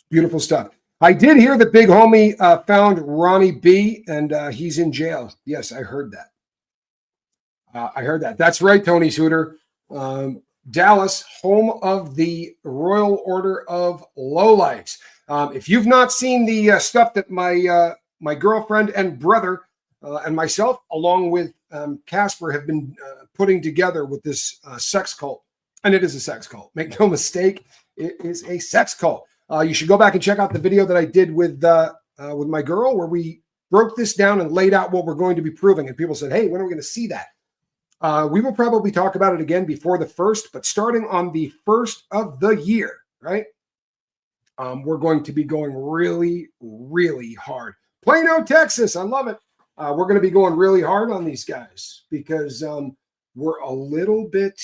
beautiful stuff. I did hear that Big Homie found Ronnie B, and he's in jail. Yes, I heard that. That's right, Tony Suter. Dallas, home of the Royal Order of Lowlifes. If you've not seen the stuff that my girlfriend and brother and myself, along with Casper, have been putting together with this sex cult, and it is a sex cult. Make no mistake, it is a sex cult. You should go back and check out the video that I did with my girl, where we broke this down and laid out what we're going to be proving. And people said, "Hey, when are we going to see that?" We will probably talk about it again before the 1st, but starting on the 1st of the year, right? We're going to be going really, really hard. Plano, Texas. I love it. We're going to be going really hard on these guys because we're a little bit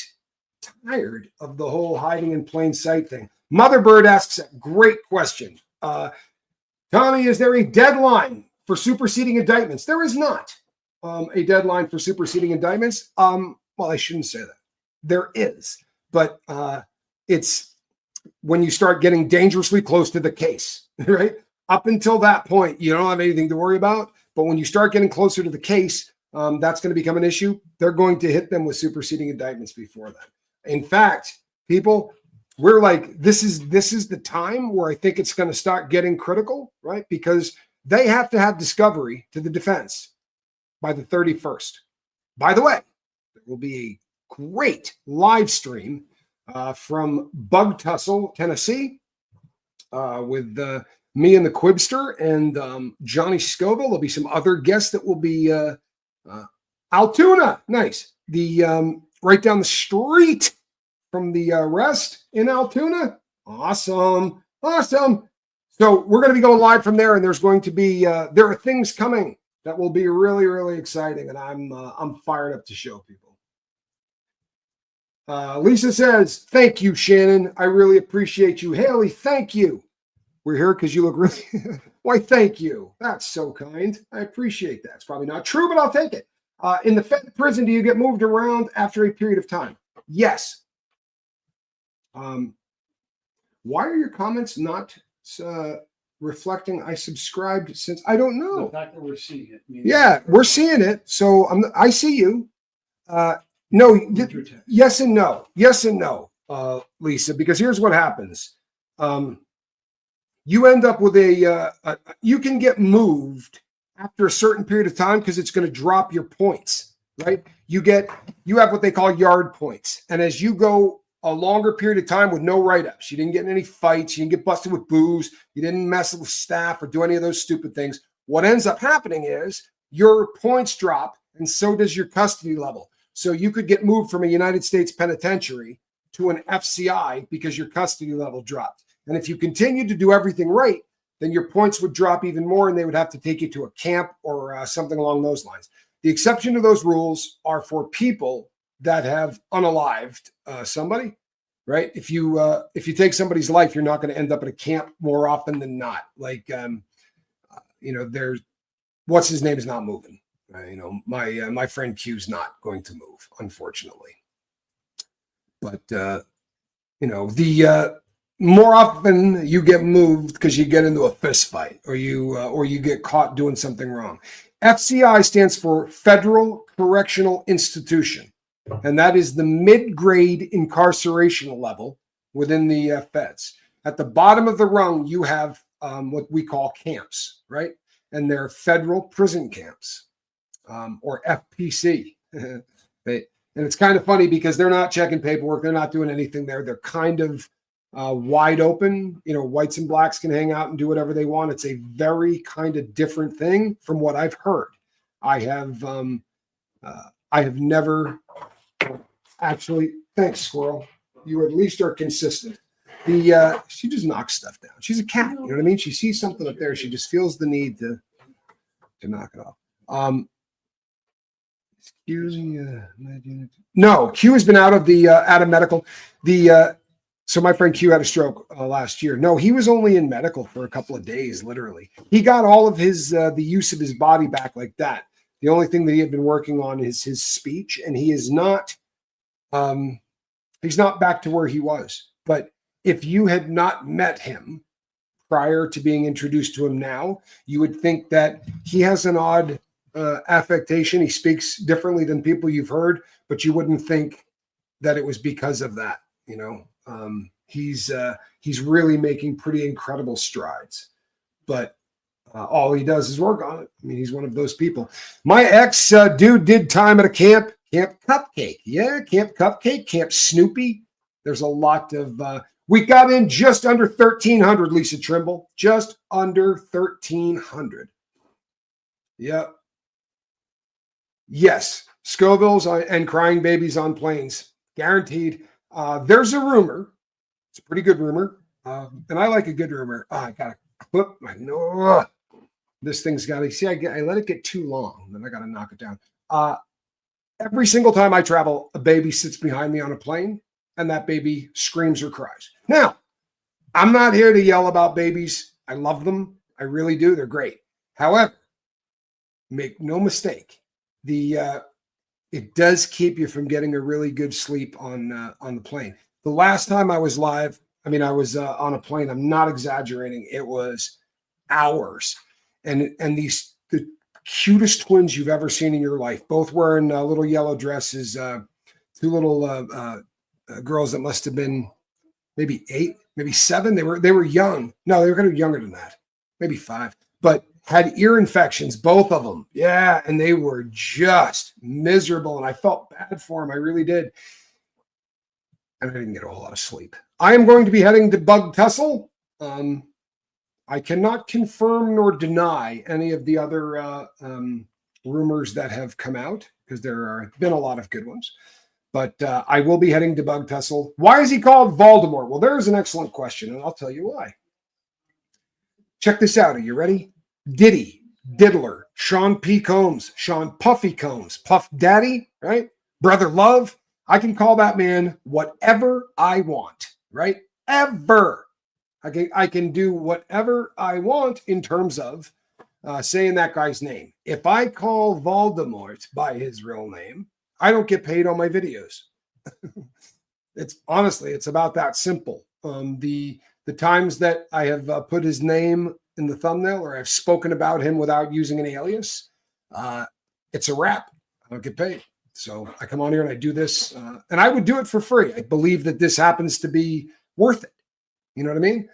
tired of the whole hiding in plain sight thing. Motherbird asks a great question. Tommy, is there a deadline for superseding indictments? There is not a deadline for superseding indictments. Well, I shouldn't say that. There is, but it's when you start getting dangerously close to the case, right? Up until that point, you don't have anything to worry about. But when you start getting closer to the case, that's going to become an issue. They're going to hit them with superseding indictments before that. In fact, people, we're like, this is the time where I think it's going to start getting critical, right? Because they have to have discovery to the defense by the 31st. By the way, there will be a great live stream from Bug Tussle, Tennessee, with me and the Quibster and Johnny Scoville. There'll be some other guests that will be Altoona. Nice. The right down the street from the rest in Altoona. Awesome. So we're going to be going live from there, and there's going to be there are things coming that will be really, really exciting, and I'm fired up to show people. Lisa says, "Thank you, Shannon. I really appreciate you." Haley, thank you. We're here because you look really. Why, thank you. That's so kind. I appreciate that. It's probably not true, but I'll take it. In the Fed prison, do you get moved around after a period of time? Yes. Why are your comments not reflecting I subscribed since? I don't know. The fact that we're seeing it. Yeah, we're seeing it. So I see you. No, yes and no. Yes and no, Lisa, because here's what happens. You end up with you can get moved after a certain period of time because it's going to drop your points, right? You have what they call yard points. And as you go a longer period of time with no write-ups, you didn't get in any fights, you didn't get busted with booze, you didn't mess with staff or do any of those stupid things. What ends up happening is your points drop, and so does your custody level. So you could get moved from a United States penitentiary to an FCI because your custody level dropped. And if you continued to do everything right, then your points would drop even more and they would have to take you to a camp or something along those lines. The exception to those rules are for people that have unalived somebody, right? If you take somebody's life, you're not going to end up at a camp more often than not. Like, there's what's his name is not moving. My friend Q's not going to move, unfortunately. But the more often you get moved because you get into a fist fight or you get caught doing something wrong. FCI stands for Federal Correctional Institution, and that is the mid-grade incarceration level within the feds. At the bottom of the rung, you have what we call camps, right? And they're federal prison camps, or FPC. And it's kind of funny because they're not checking paperwork. They're not doing anything there. They're kind of wide open. Whites and blacks can hang out and do whatever they want. It's a very kind of different thing from what I've heard. I have never actually. Thanks, Squirrel. You at least are consistent. She just knocks stuff down. She's a cat. You know what I mean? She sees something up there. She just feels the need to knock it off. Excuse me. No, Q has been out of medical. So my friend Q had a stroke last year. No, he was only in medical for a couple of days, literally. He got all of his the use of his body back like that. The only thing that he had been working on is his speech, and he is not he's not back to where he was. But if you had not met him prior to being introduced to him now, you would think that he has an odd affectation. He speaks differently than people you've heard, but you wouldn't think that it was because of that. He's really making pretty incredible strides, but all he does is work on it. I mean, he's one of those people. My ex dude did time at a Camp Cupcake. Yeah, Camp Cupcake, Camp Snoopy. There's a lot of we got in just under 1,300, Lisa Trimble. Just under 1,300. Yep. Yes, Scovilles and crying babies on planes. Guaranteed. There's a rumor. It's a pretty good rumor. And I like a good rumor. I got to clip my nose. This thing's got to see. I let it get too long. Then I got to knock it down. Every single time I travel, a baby sits behind me on a plane, and that baby screams or cries. Now, I'm not here to yell about babies. I love them. I really do. They're great. However, make no mistake, it does keep you from getting a really good sleep on the plane. The last time I was live, I was on a plane. I'm not exaggerating. It was hours, and the cutest twins you've ever seen in your life, both wearing little yellow dresses. Two little girls that must have been maybe 8, maybe 7. They were young. No, they were kind of younger than that, maybe 5, but had ear infections, both of them. Yeah, and they were just miserable, and I felt bad for them. I really did. And I didn't get a whole lot of sleep. I am going to be heading to Bug Tussle. I cannot confirm nor deny any of the other rumors that have come out, because there have been a lot of good ones. But I will be heading to Bug Tussle. Why is he called Voldemort? Well, there's an excellent question, and I'll tell you why. Check this out. Are you ready? Diddy, Diddler, Sean P. Combs, Sean Puffy Combs, Puff Daddy, right? Brother Love. I can call that man whatever I want, right? Ever. I can do whatever I want in terms of saying that guy's name. If I call Voldemort by his real name, I don't get paid on my videos. It's about that simple. The times that I have put his name in the thumbnail, or I've spoken about him without using an alias, it's a wrap. I don't get paid. So I come on here and I do this, and I would do it for free. I believe that this happens to be worth it. You know what I mean?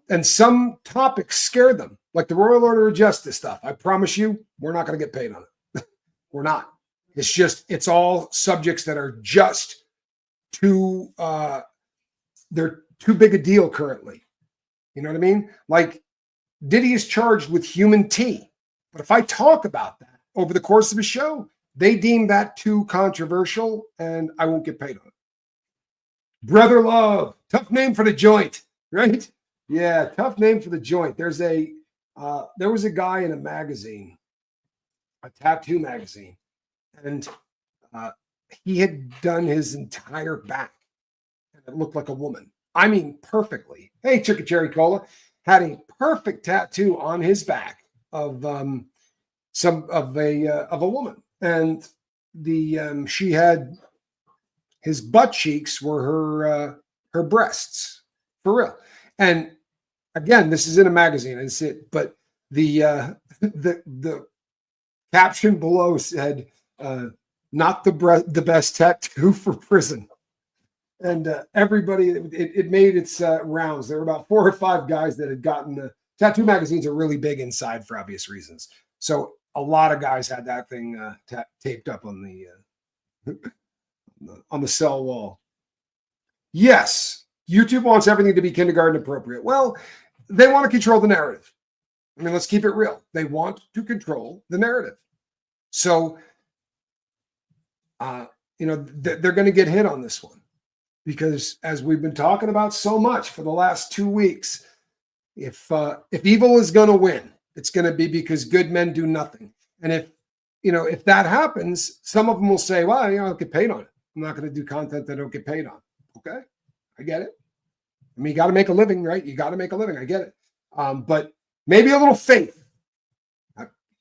And some topics scare them, like the Royal Order of Justice stuff. I promise you, we're not going to get paid on it. We're not. It's all subjects that are just too, they're too big a deal currently. You know what I mean? Like, Diddy is charged with human tea. But if I talk about that over the course of a show, they deem that too controversial, and I won't get paid on it. Brother Love, tough name for the joint, right? Yeah, tough name for the joint. There was a guy in a magazine, a tattoo magazine, and uh, he had done his entire back, and it looked like a woman. I mean, perfectly. Hey, Chicken Cherry Cola had a perfect tattoo on his back of some of a woman, and she had his butt cheeks were her breasts for real. And again, this is in a magazine, and but the the caption below said, "Not the best tattoo for prison." And everybody, it made its rounds. There were about 4 or 5 guys that had gotten the tattoo magazines are really big inside for obvious reasons. So a lot of guys had that thing taped up on the cell wall. Yes, YouTube wants everything to be kindergarten appropriate. Well, they want to control the narrative. I mean, let's keep it real. They want to control the narrative. So, they're going to get hit on this one because, as we've been talking about so much for the last 2 weeks, if evil is going to win, it's going to be because good men do nothing. And if that happens, some of them will say, "Well, I don't get paid on it. I'm not going to do content that I don't get paid on." Okay, I get it. I mean, you got to make a living, right? You got to make a living. I get it. But maybe a little faith.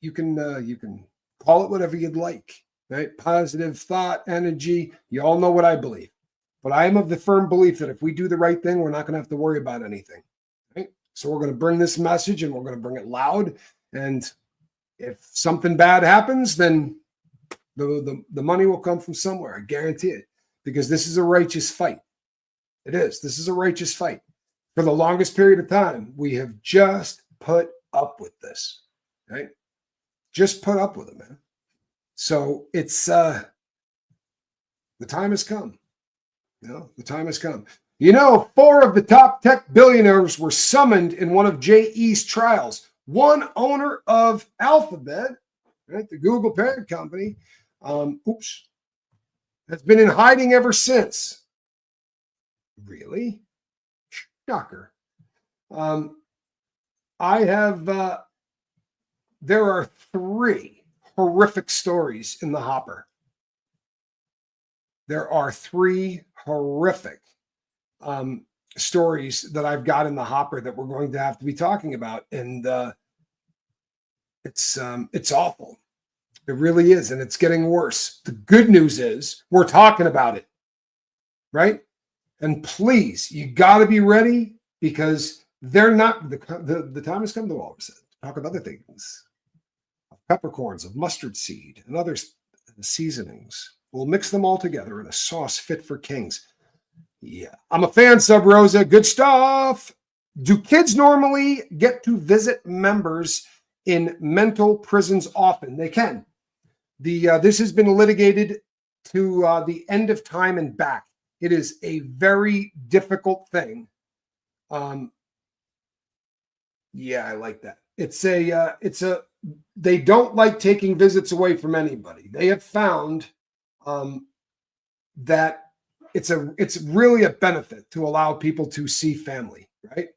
You can call it whatever you'd like, right? Positive thought, energy. You all know what I believe. But I am of the firm belief that if we do the right thing, we're not going to have to worry about anything. Right? So we're going to bring this message and we're going to bring it loud. And if something bad happens, then the money will come from somewhere. I guarantee it. Because this is a righteous fight. It is. This is a righteous fight. For the longest period of time, we have just put up with this, right? Just put up with it, man. So it's the time has come. The time has come. 4 of the top tech billionaires were summoned in one of JE's trials. One owner of Alphabet, right, the Google parent company, has been in hiding ever since. Really? Shocker. There are 3 horrific stories in the hopper. There are 3 horrific stories that I've got in the hopper that we're going to have to be talking about. And it's awful. It really is. And it's getting worse. The good news is we're talking about it, right? And please, you got to be ready because they're not, the time has come to all of us to talk of other things, of peppercorns, of mustard seed, and other seasonings. We'll mix them all together in a sauce fit for kings. Yeah, I'm a fan, Sub Rosa. Good stuff. Do kids normally get to visit members in mental prisons often? They can. This has been litigated to the end of time and back. It is a very difficult thing. Yeah, I like that. They don't like taking visits away from anybody. They have found that it's really a benefit to allow people to see family, right?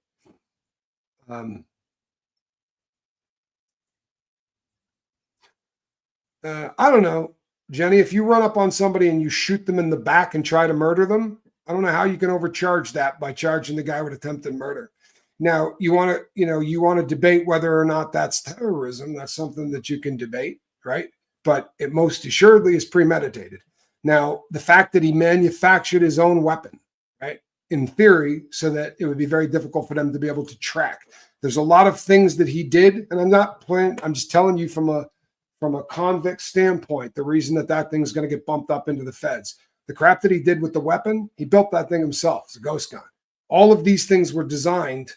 I don't know, Jenny, if you run up on somebody and you shoot them in the back and try to murder them, I don't know how you can overcharge that by charging the guy with attempted murder. Now, you want to debate whether or not that's terrorism. That's something that you can debate, right? But it most assuredly is premeditated. Now, the fact that he manufactured his own weapon, right, in theory, so that it would be very difficult for them to be able to track. There's a lot of things that he did, and I'm just telling you from a convict standpoint, the reason that thing's going to get bumped up into the feds. The crap that he did with the weapon, he built that thing himself. It's a ghost gun. All of these things were designed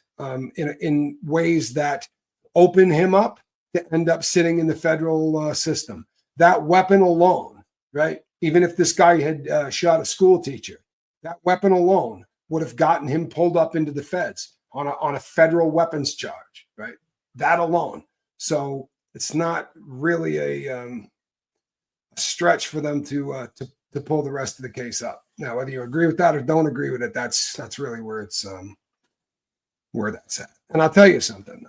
in ways that open him up to end up sitting in the federal system. That weapon alone, right? Even if this guy had shot a school teacher, that weapon alone would have gotten him pulled up into the feds on a federal weapons charge, right? That alone. So it's not really a stretch for them to pull the rest of the case up. Now, whether you agree with that or don't agree with it, that's really where it's where that's at. And I'll tell you something.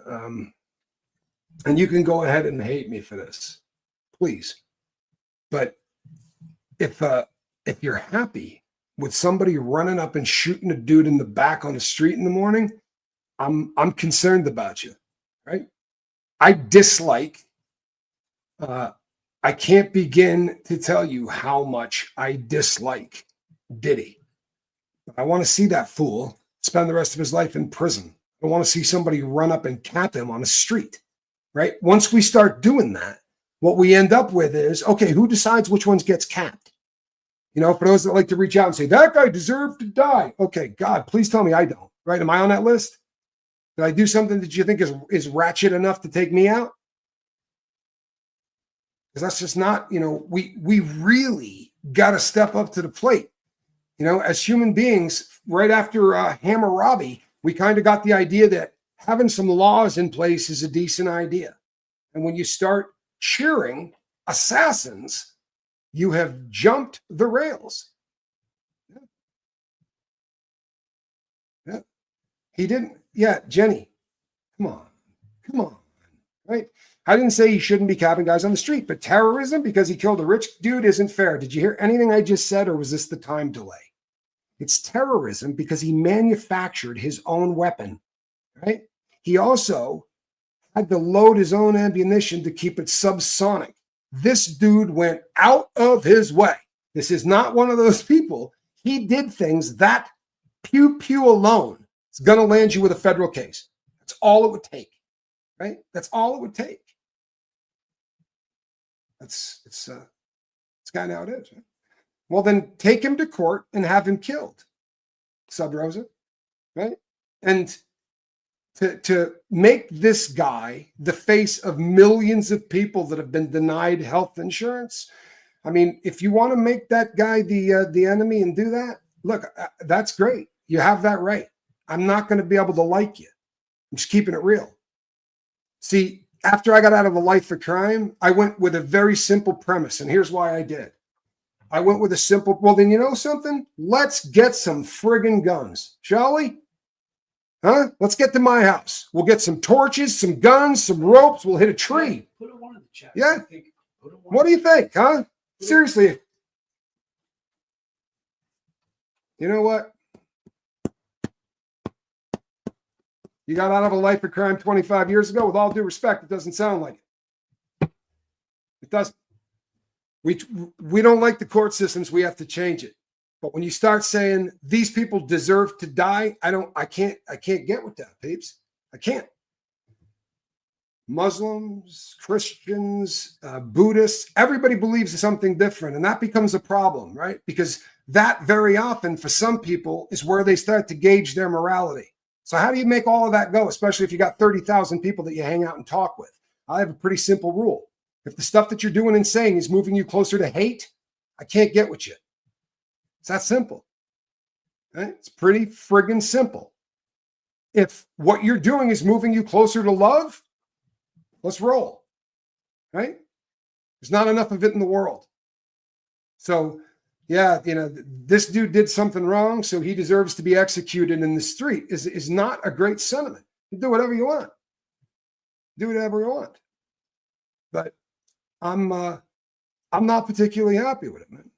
And you can go ahead and hate me for this, please. But if you're happy with somebody running up and shooting a dude in the back on the street in the morning, I'm concerned about you, right? I dislike. I can't begin to tell you how much I dislike Diddy. I want to see that fool spend the rest of his life in prison. I want to see somebody run up and cap him on the street, right? Once we start doing that, what we end up with is, okay, who decides which ones gets capped? You know, for those that like to reach out and say, that guy deserved to die. Okay, God, please tell me I don't, right? Am I on that list? Did I do something that you think is ratchet enough to take me out? Because that's just not, you know, we really got to step up to the plate. You know, as human beings, right after Hammurabi, we kind of got the idea that having some laws in place is a decent idea. And when you start cheering assassins, you have jumped the rails. Yeah. He didn't. Yeah, Jenny, come on, right? I didn't say he shouldn't be capping guys on the street, but terrorism because he killed a rich dude isn't fair. Did you hear anything I just said, or was this the time delay? It's terrorism because he manufactured his own weapon, right? He also had to load his own ammunition to keep it subsonic. This dude went out of his way. This is not one of those people. He did things that pew alone is going to land you with a federal case. That's all it would take, right? That's all it would take. It's kind of how it is. Right? Well, then take him to court and have him killed, Sub Rosa, right? And to make this guy the face of millions of people that have been denied health insurance. I mean, if you want to make that guy the enemy and do that, look, that's great. You have that right. I'm not going to be able to like you. I'm just keeping it real. See, after I got out of a life of crime, I went with a very simple premise, and here's why I did. I went with a simple, well, then you know something? Let's get some friggin' guns, shall we? Huh? Let's get to my house. We'll get some torches, some guns, some ropes. We'll hit a tree. Put a one in the chat. Yeah. What do you think, huh? Seriously. You know what? You got out of a life of crime 25 years ago. With all due respect, it doesn't sound like it. It doesn't. We don't like the court systems. We have to change it. But when you start saying these people deserve to die, I can't get with that, peeps. I can't. Muslims, Christians, Buddhists, everybody believes something different. And that becomes a problem, right? Because that very often for some people is where they start to gauge their morality. So how do you make all of that go, especially if you got 30,000 people that you hang out and talk with? I have a pretty simple rule. If the stuff that you're doing and saying is moving you closer to hate, I can't get with you. It's that simple. Right? It's pretty friggin' simple. If what you're doing is moving you closer to love, let's roll. Right? There's not enough of it in the world. So, yeah, you know, this dude did something wrong, so he deserves to be executed in the street is not a great sentiment. You do whatever you want. Do whatever you want. But I'm not particularly happy with it, man.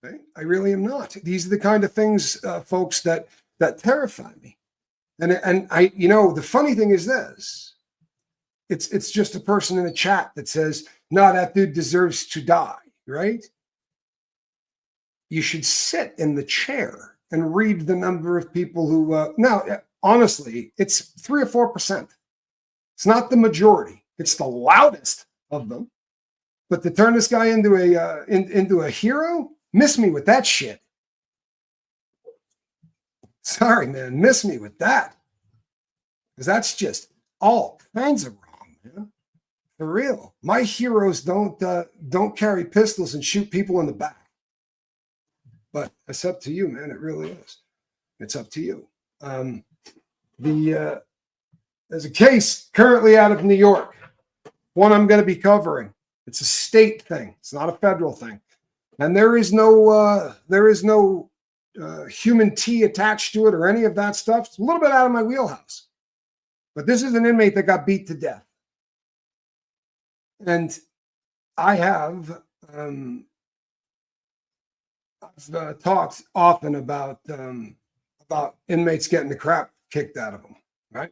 Right? I really am not. These are the kind of things, folks, that terrify me. And I, you know, the funny thing is this. It's just a person in a chat that says, no, that dude deserves to die, right? You should sit in the chair and read the number of people who, now, honestly, it's 3 or 4%. It's not the majority. It's the loudest of them. But to turn this guy into a hero, miss me with that shit. Sorry, man, miss me with that. Because that's just all kinds of wrong, man. For real. My heroes don't carry pistols and shoot people in the back. But it's up to you, man. It really is. It's up to you. There's a case currently out of New York. One I'm going to be covering. It's a state thing. It's not a federal thing. And there is no human tea attached to it or any of that stuff. It's a little bit out of my wheelhouse. But this is an inmate that got beat to death. And I have talked often about inmates getting the crap kicked out of them, right?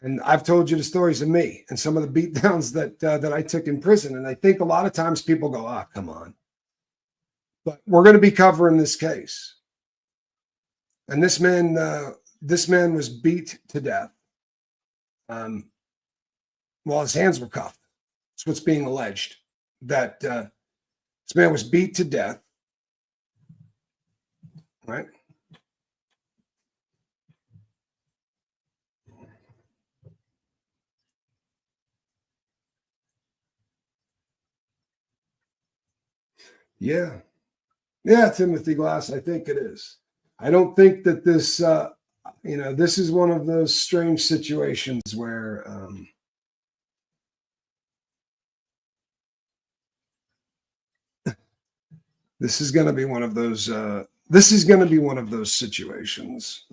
And I've told you the stories of me and some of the beat downs that I took in prison. And I think a lot of times people go, "Ah, come on." But we're going to be covering this case. And this man was beat to death while his hands were cuffed. That's what's being alleged. That this man was beat to death, right? Yeah. Yeah, Timothy Glass, I think it is. I don't think that this, this is one of those strange situations where this is going to be one of those. This is going to be one of those situations.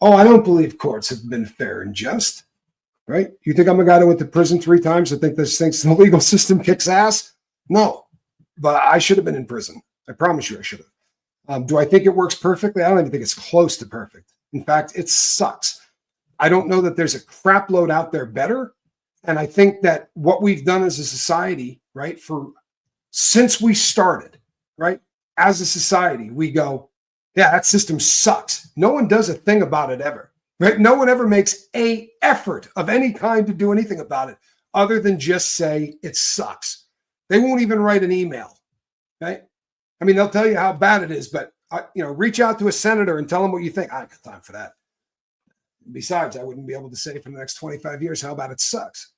I don't believe courts have been fair and just. Right? You think I'm a guy that went to prison 3 times? I think this thinks the legal system kicks ass? No, but I should have been in prison. I promise you I should have. Do I think it works perfectly? I don't even think it's close to perfect. In fact, it sucks. I don't know that there's a crap load out there better. And I think that what we've done as a society, right, since we started, right, as a society, we go, yeah, that system sucks. No one does a thing about it ever. Right? No one ever makes an effort of any kind to do anything about it other than just say it sucks. They won't even write an email. Right? I mean, they'll tell you how bad it is, but reach out to a senator and tell them what you think. I ain't got time for that. Besides, I wouldn't be able to say for the next 25 years how bad it sucks.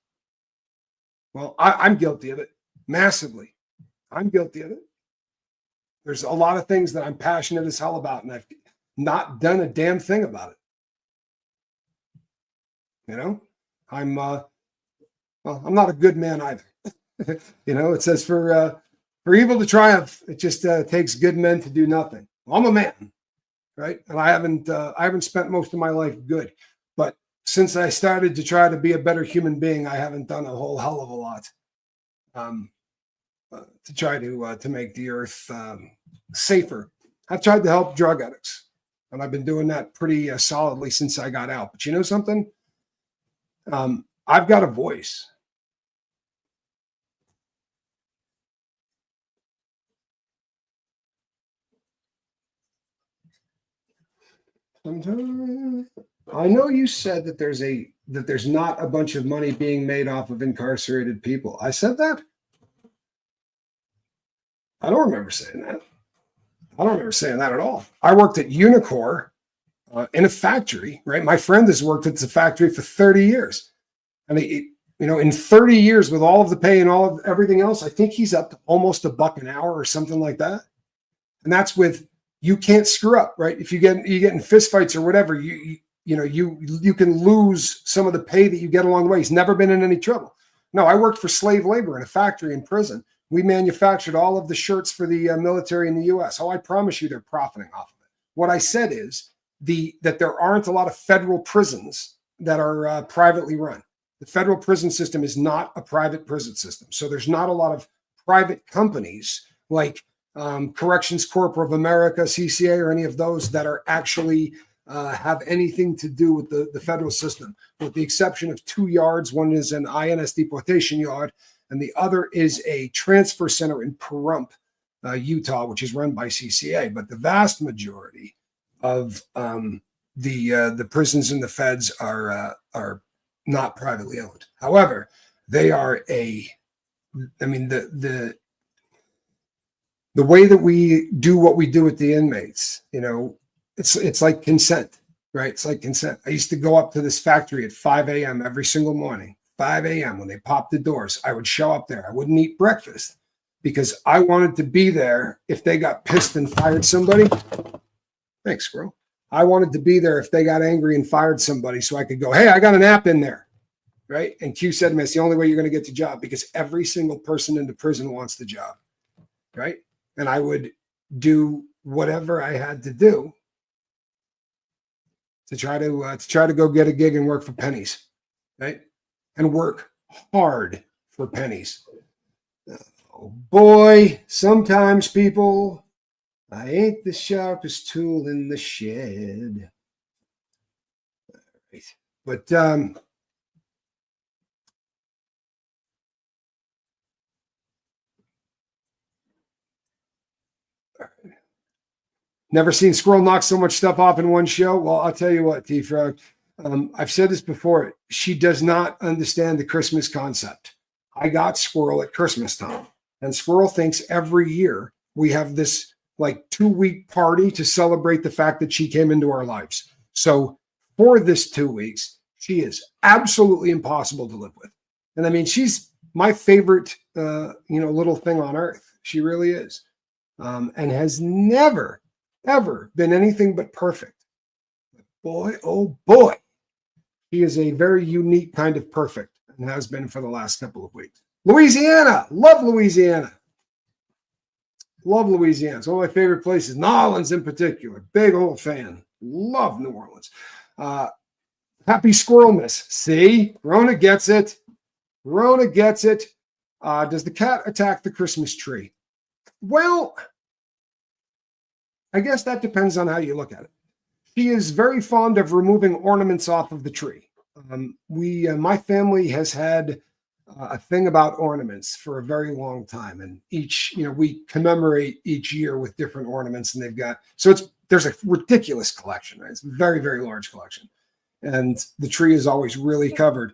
Well, I'm guilty of it massively. I'm guilty of it. There's a lot of things that I'm passionate as hell about, and I've not done a damn thing about it. I'm not a good man either. It says for evil to triumph, it just takes good men to do nothing. Well, I'm a man, right? And I haven't spent most of my life good, but since I started to try to be a better human being, I haven't done a whole hell of a lot to try to make the earth safer. I've tried to help drug addicts, and I've been doing that pretty solidly since I got out. But you know something? I've got a voice. Sometimes I know you said that there's not a bunch of money being made off of incarcerated people. I said that? I don't remember saying that. I don't remember saying that at all. I worked at Unicor in a factory, right? My friend has worked at the factory for 30 years. And in 30 years with all of the pay and all of everything else, I think he's up to almost $1 an hour or something like that. And that's with, you can't screw up, right? If you get in fist fights or whatever, you can lose some of the pay that you get along the way. He's never been in any trouble. No, I worked for slave labor in a factory in prison. We manufactured all of the shirts for the military in the U.S. Oh, I promise you they're profiting off of it. What I said is that there aren't a lot of federal prisons that are privately run. The federal prison system is not a private prison system. So there's not a lot of private companies like Corrections Corp of America, CCA, or any of those that are actually have anything to do with the federal system, with the exception of 2 yards. One is an INS deportation yard, and the other is a transfer center in Pahrump, Utah, which is run by CCA. But the vast majority of the prisons in the feds are not privately owned. However, they are the way that we do what we do with the inmates, it's like consent, right? It's like consent. I used to go up to this factory at 5 a.m. every single morning, 5 a.m. when they popped the doors. I would show up there. I wouldn't eat breakfast because I wanted to be there if they got pissed and fired somebody. Thanks, bro. I wanted to be there if they got angry and fired somebody so I could go, hey, I got an app in there, right? And Q said to me, it's the only way you're going to get the job because every single person in the prison wants the job, right? And I would do whatever I had to do to try to go get a gig and work for pennies, right? And work hard for pennies. Oh boy, sometimes people, I ain't the sharpest tool in the shed. All right. But never seen Squirrel knock so much stuff off in one show. Well, I'll tell you what, T-Frog. I've said this before. She does not understand the Christmas concept. I got Squirrel at Christmas time. And Squirrel thinks every year we have this like 2-week party to celebrate the fact that she came into our lives. So for this 2 weeks, she is absolutely impossible to live with. And I mean, she's my favorite, little thing on earth. She really is. And has never, ever been anything but perfect. Boy, oh boy, she is a very unique kind of perfect and has been for the last couple of weeks. Louisiana, love Louisiana. Love Louisiana. It's one of my favorite places. New Orleans in particular. Big old fan. Love New Orleans. Happy Squirrelness. See? Rona gets it. Rona gets it. Does the cat attack the Christmas tree? Well, I guess that depends on how you look at it. She is very fond of removing ornaments off of the tree. My family has had a thing about ornaments for a very long time, and we commemorate each year with different ornaments, and there's a ridiculous collection, right? It's a very, very large collection, and the tree is always really covered.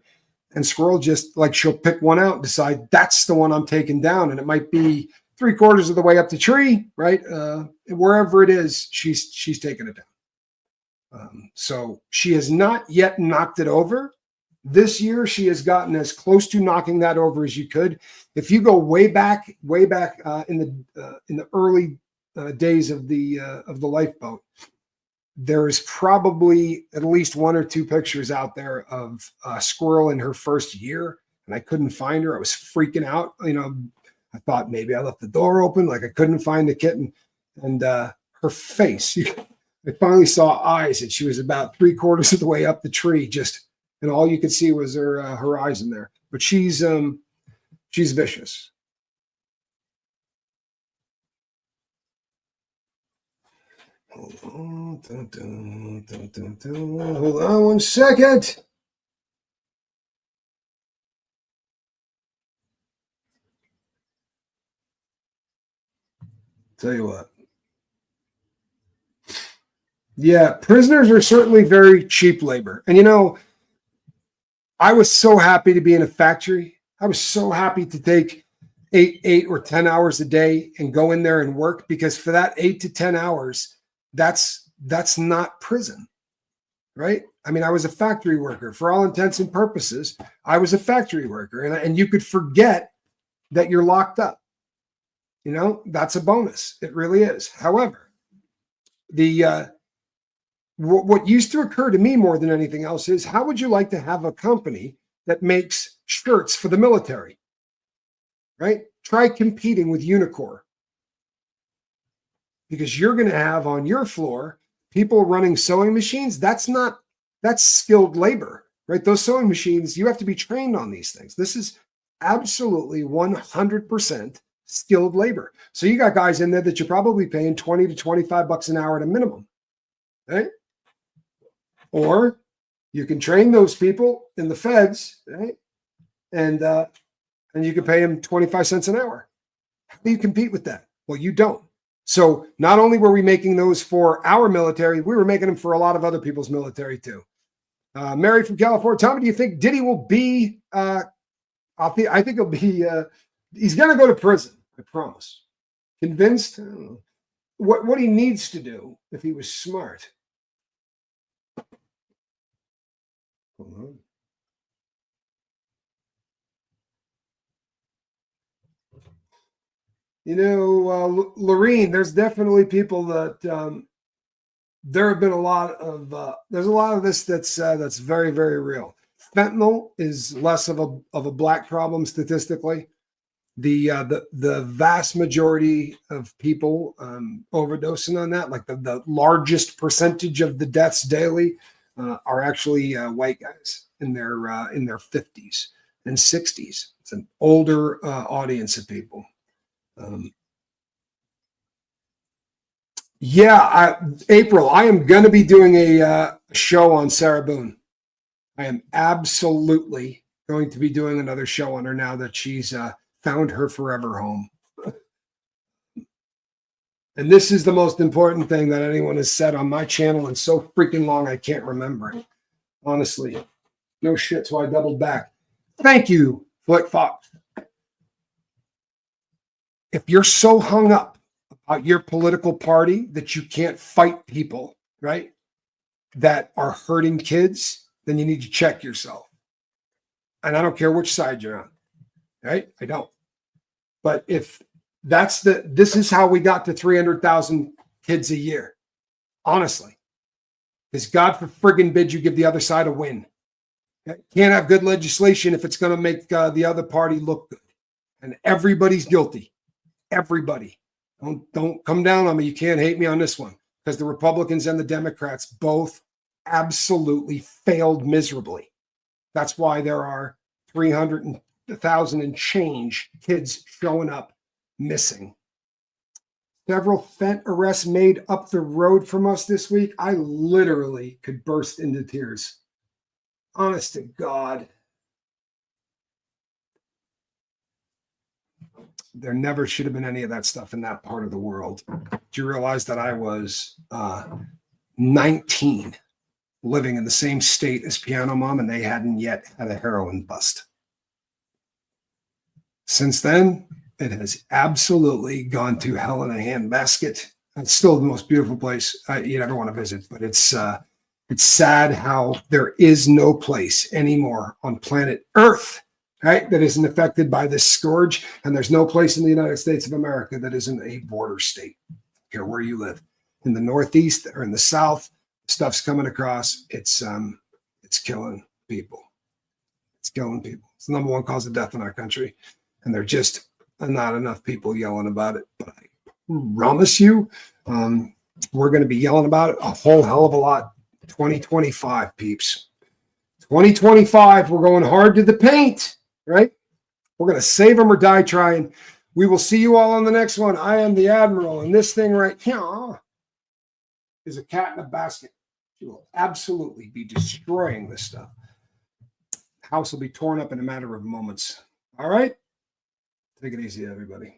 And Squirrel just she'll pick one out and decide that's the one I'm taking down, and it might be 3/4 of the way up the tree, right? Wherever it is, she's taking it down. So she has not yet knocked it over. This year, she has gotten as close to knocking that over as you could. If you go way back in the early days of the lifeboat, there is probably at least 1 or 2 pictures out there of Squirrel in her first year, and I couldn't find her. I was freaking out. I thought maybe I left the door open, I couldn't find the kitten, and her face. I finally saw eyes, and she was about 3/4 of the way up the tree, and all you could see was her eyes in there. But she's vicious. Hold on, hold on 1 second. Tell you what. Yeah, prisoners are certainly very cheap labor. And I was so happy to be in a factory. I was so happy to take 8 or 10 hours a day and go in there and work, because for that 8 to 10 hours, that's not prison, right? I mean, I was a factory worker. For all intents and purposes, I was a factory worker, and you could forget that you're locked up. That's a bonus. It really is. However, what used to occur to me more than anything else is, how would you like to have a company that makes shirts for the military, right? Try competing with Unicore, because you're going to have on your floor people running sewing machines. That's skilled labor, right? Those sewing machines, you have to be trained on these things. This is absolutely 100% skilled labor. So you got guys in there that you're probably paying $20 to $25 an hour at a minimum, right? Or you can train those people in the feds, right? And you can pay them 25 cents an hour. How do you compete with that? Well, you don't. So not only were we making those for our military, we were making them for a lot of other people's military too. Mary from California. Tommy, do you think Diddy will be, I think he'll be, he's going to go to prison. I promise. Convinced? I don't know. What he needs to do, if he was smart. Hold on. Lorene, there's definitely people that there have been a lot of there's a lot of this that's very, very real. fentanyl is less of a black problem statistically. The vast majority of people overdosing on that, like the largest percentage of the deaths daily, are actually white guys in their 50s and 60s. It's an older audience of people. April, I am going to be doing a show on Sarah Boone. I am absolutely going to be doing another show on her now that she's found her forever home. And this is the most important thing that anyone has said on my channel, and so freaking long I can't remember it. Honestly, no shit, so I doubled back. Thank you, Flick Fox. If you're so hung up about your political party that you can't fight people, right, that are hurting kids, then you need to check yourself. And I don't care which side you're on, right? I don't. But if this is how we got to 300,000 kids a year, honestly, because God for friggin' bid you give the other side a win. Can't have good legislation if it's going to make the other party look good. And everybody's guilty. Everybody. Don't come down on me. You can't hate me on this one, because the Republicans and the Democrats both absolutely failed miserably. That's why there are 300,000 and change kids showing up missing. Several fent arrests made up the road from us this week. I literally could burst into tears. Honest to God. There never should have been any of that stuff in that part of the world. Do you realize that I was 19 living in the same state as Piano Mom, and they hadn't yet had a heroin bust? Since then, it has absolutely gone to hell in a handbasket. It's still the most beautiful place you'd ever want to visit, but it's sad how there is no place anymore on planet Earth, right, that isn't affected by this scourge. And there's no place in the United States of America that isn't a border state. I don't care where you live, in the Northeast or in the South, stuff's coming across. It's killing people. It's killing people. It's the number one cause of death in our country. And there are just not enough people yelling about it. But I promise you, we're going to be yelling about it a whole hell of a lot. 2025, peeps. 2025, we're going hard to the paint, right? We're going to save them or die trying. We will see you all on the next one. I am the Admiral, and this thing right here is a cat in a basket. She will absolutely be destroying this stuff. The house will be torn up in a matter of moments. All right? Take it easy, everybody.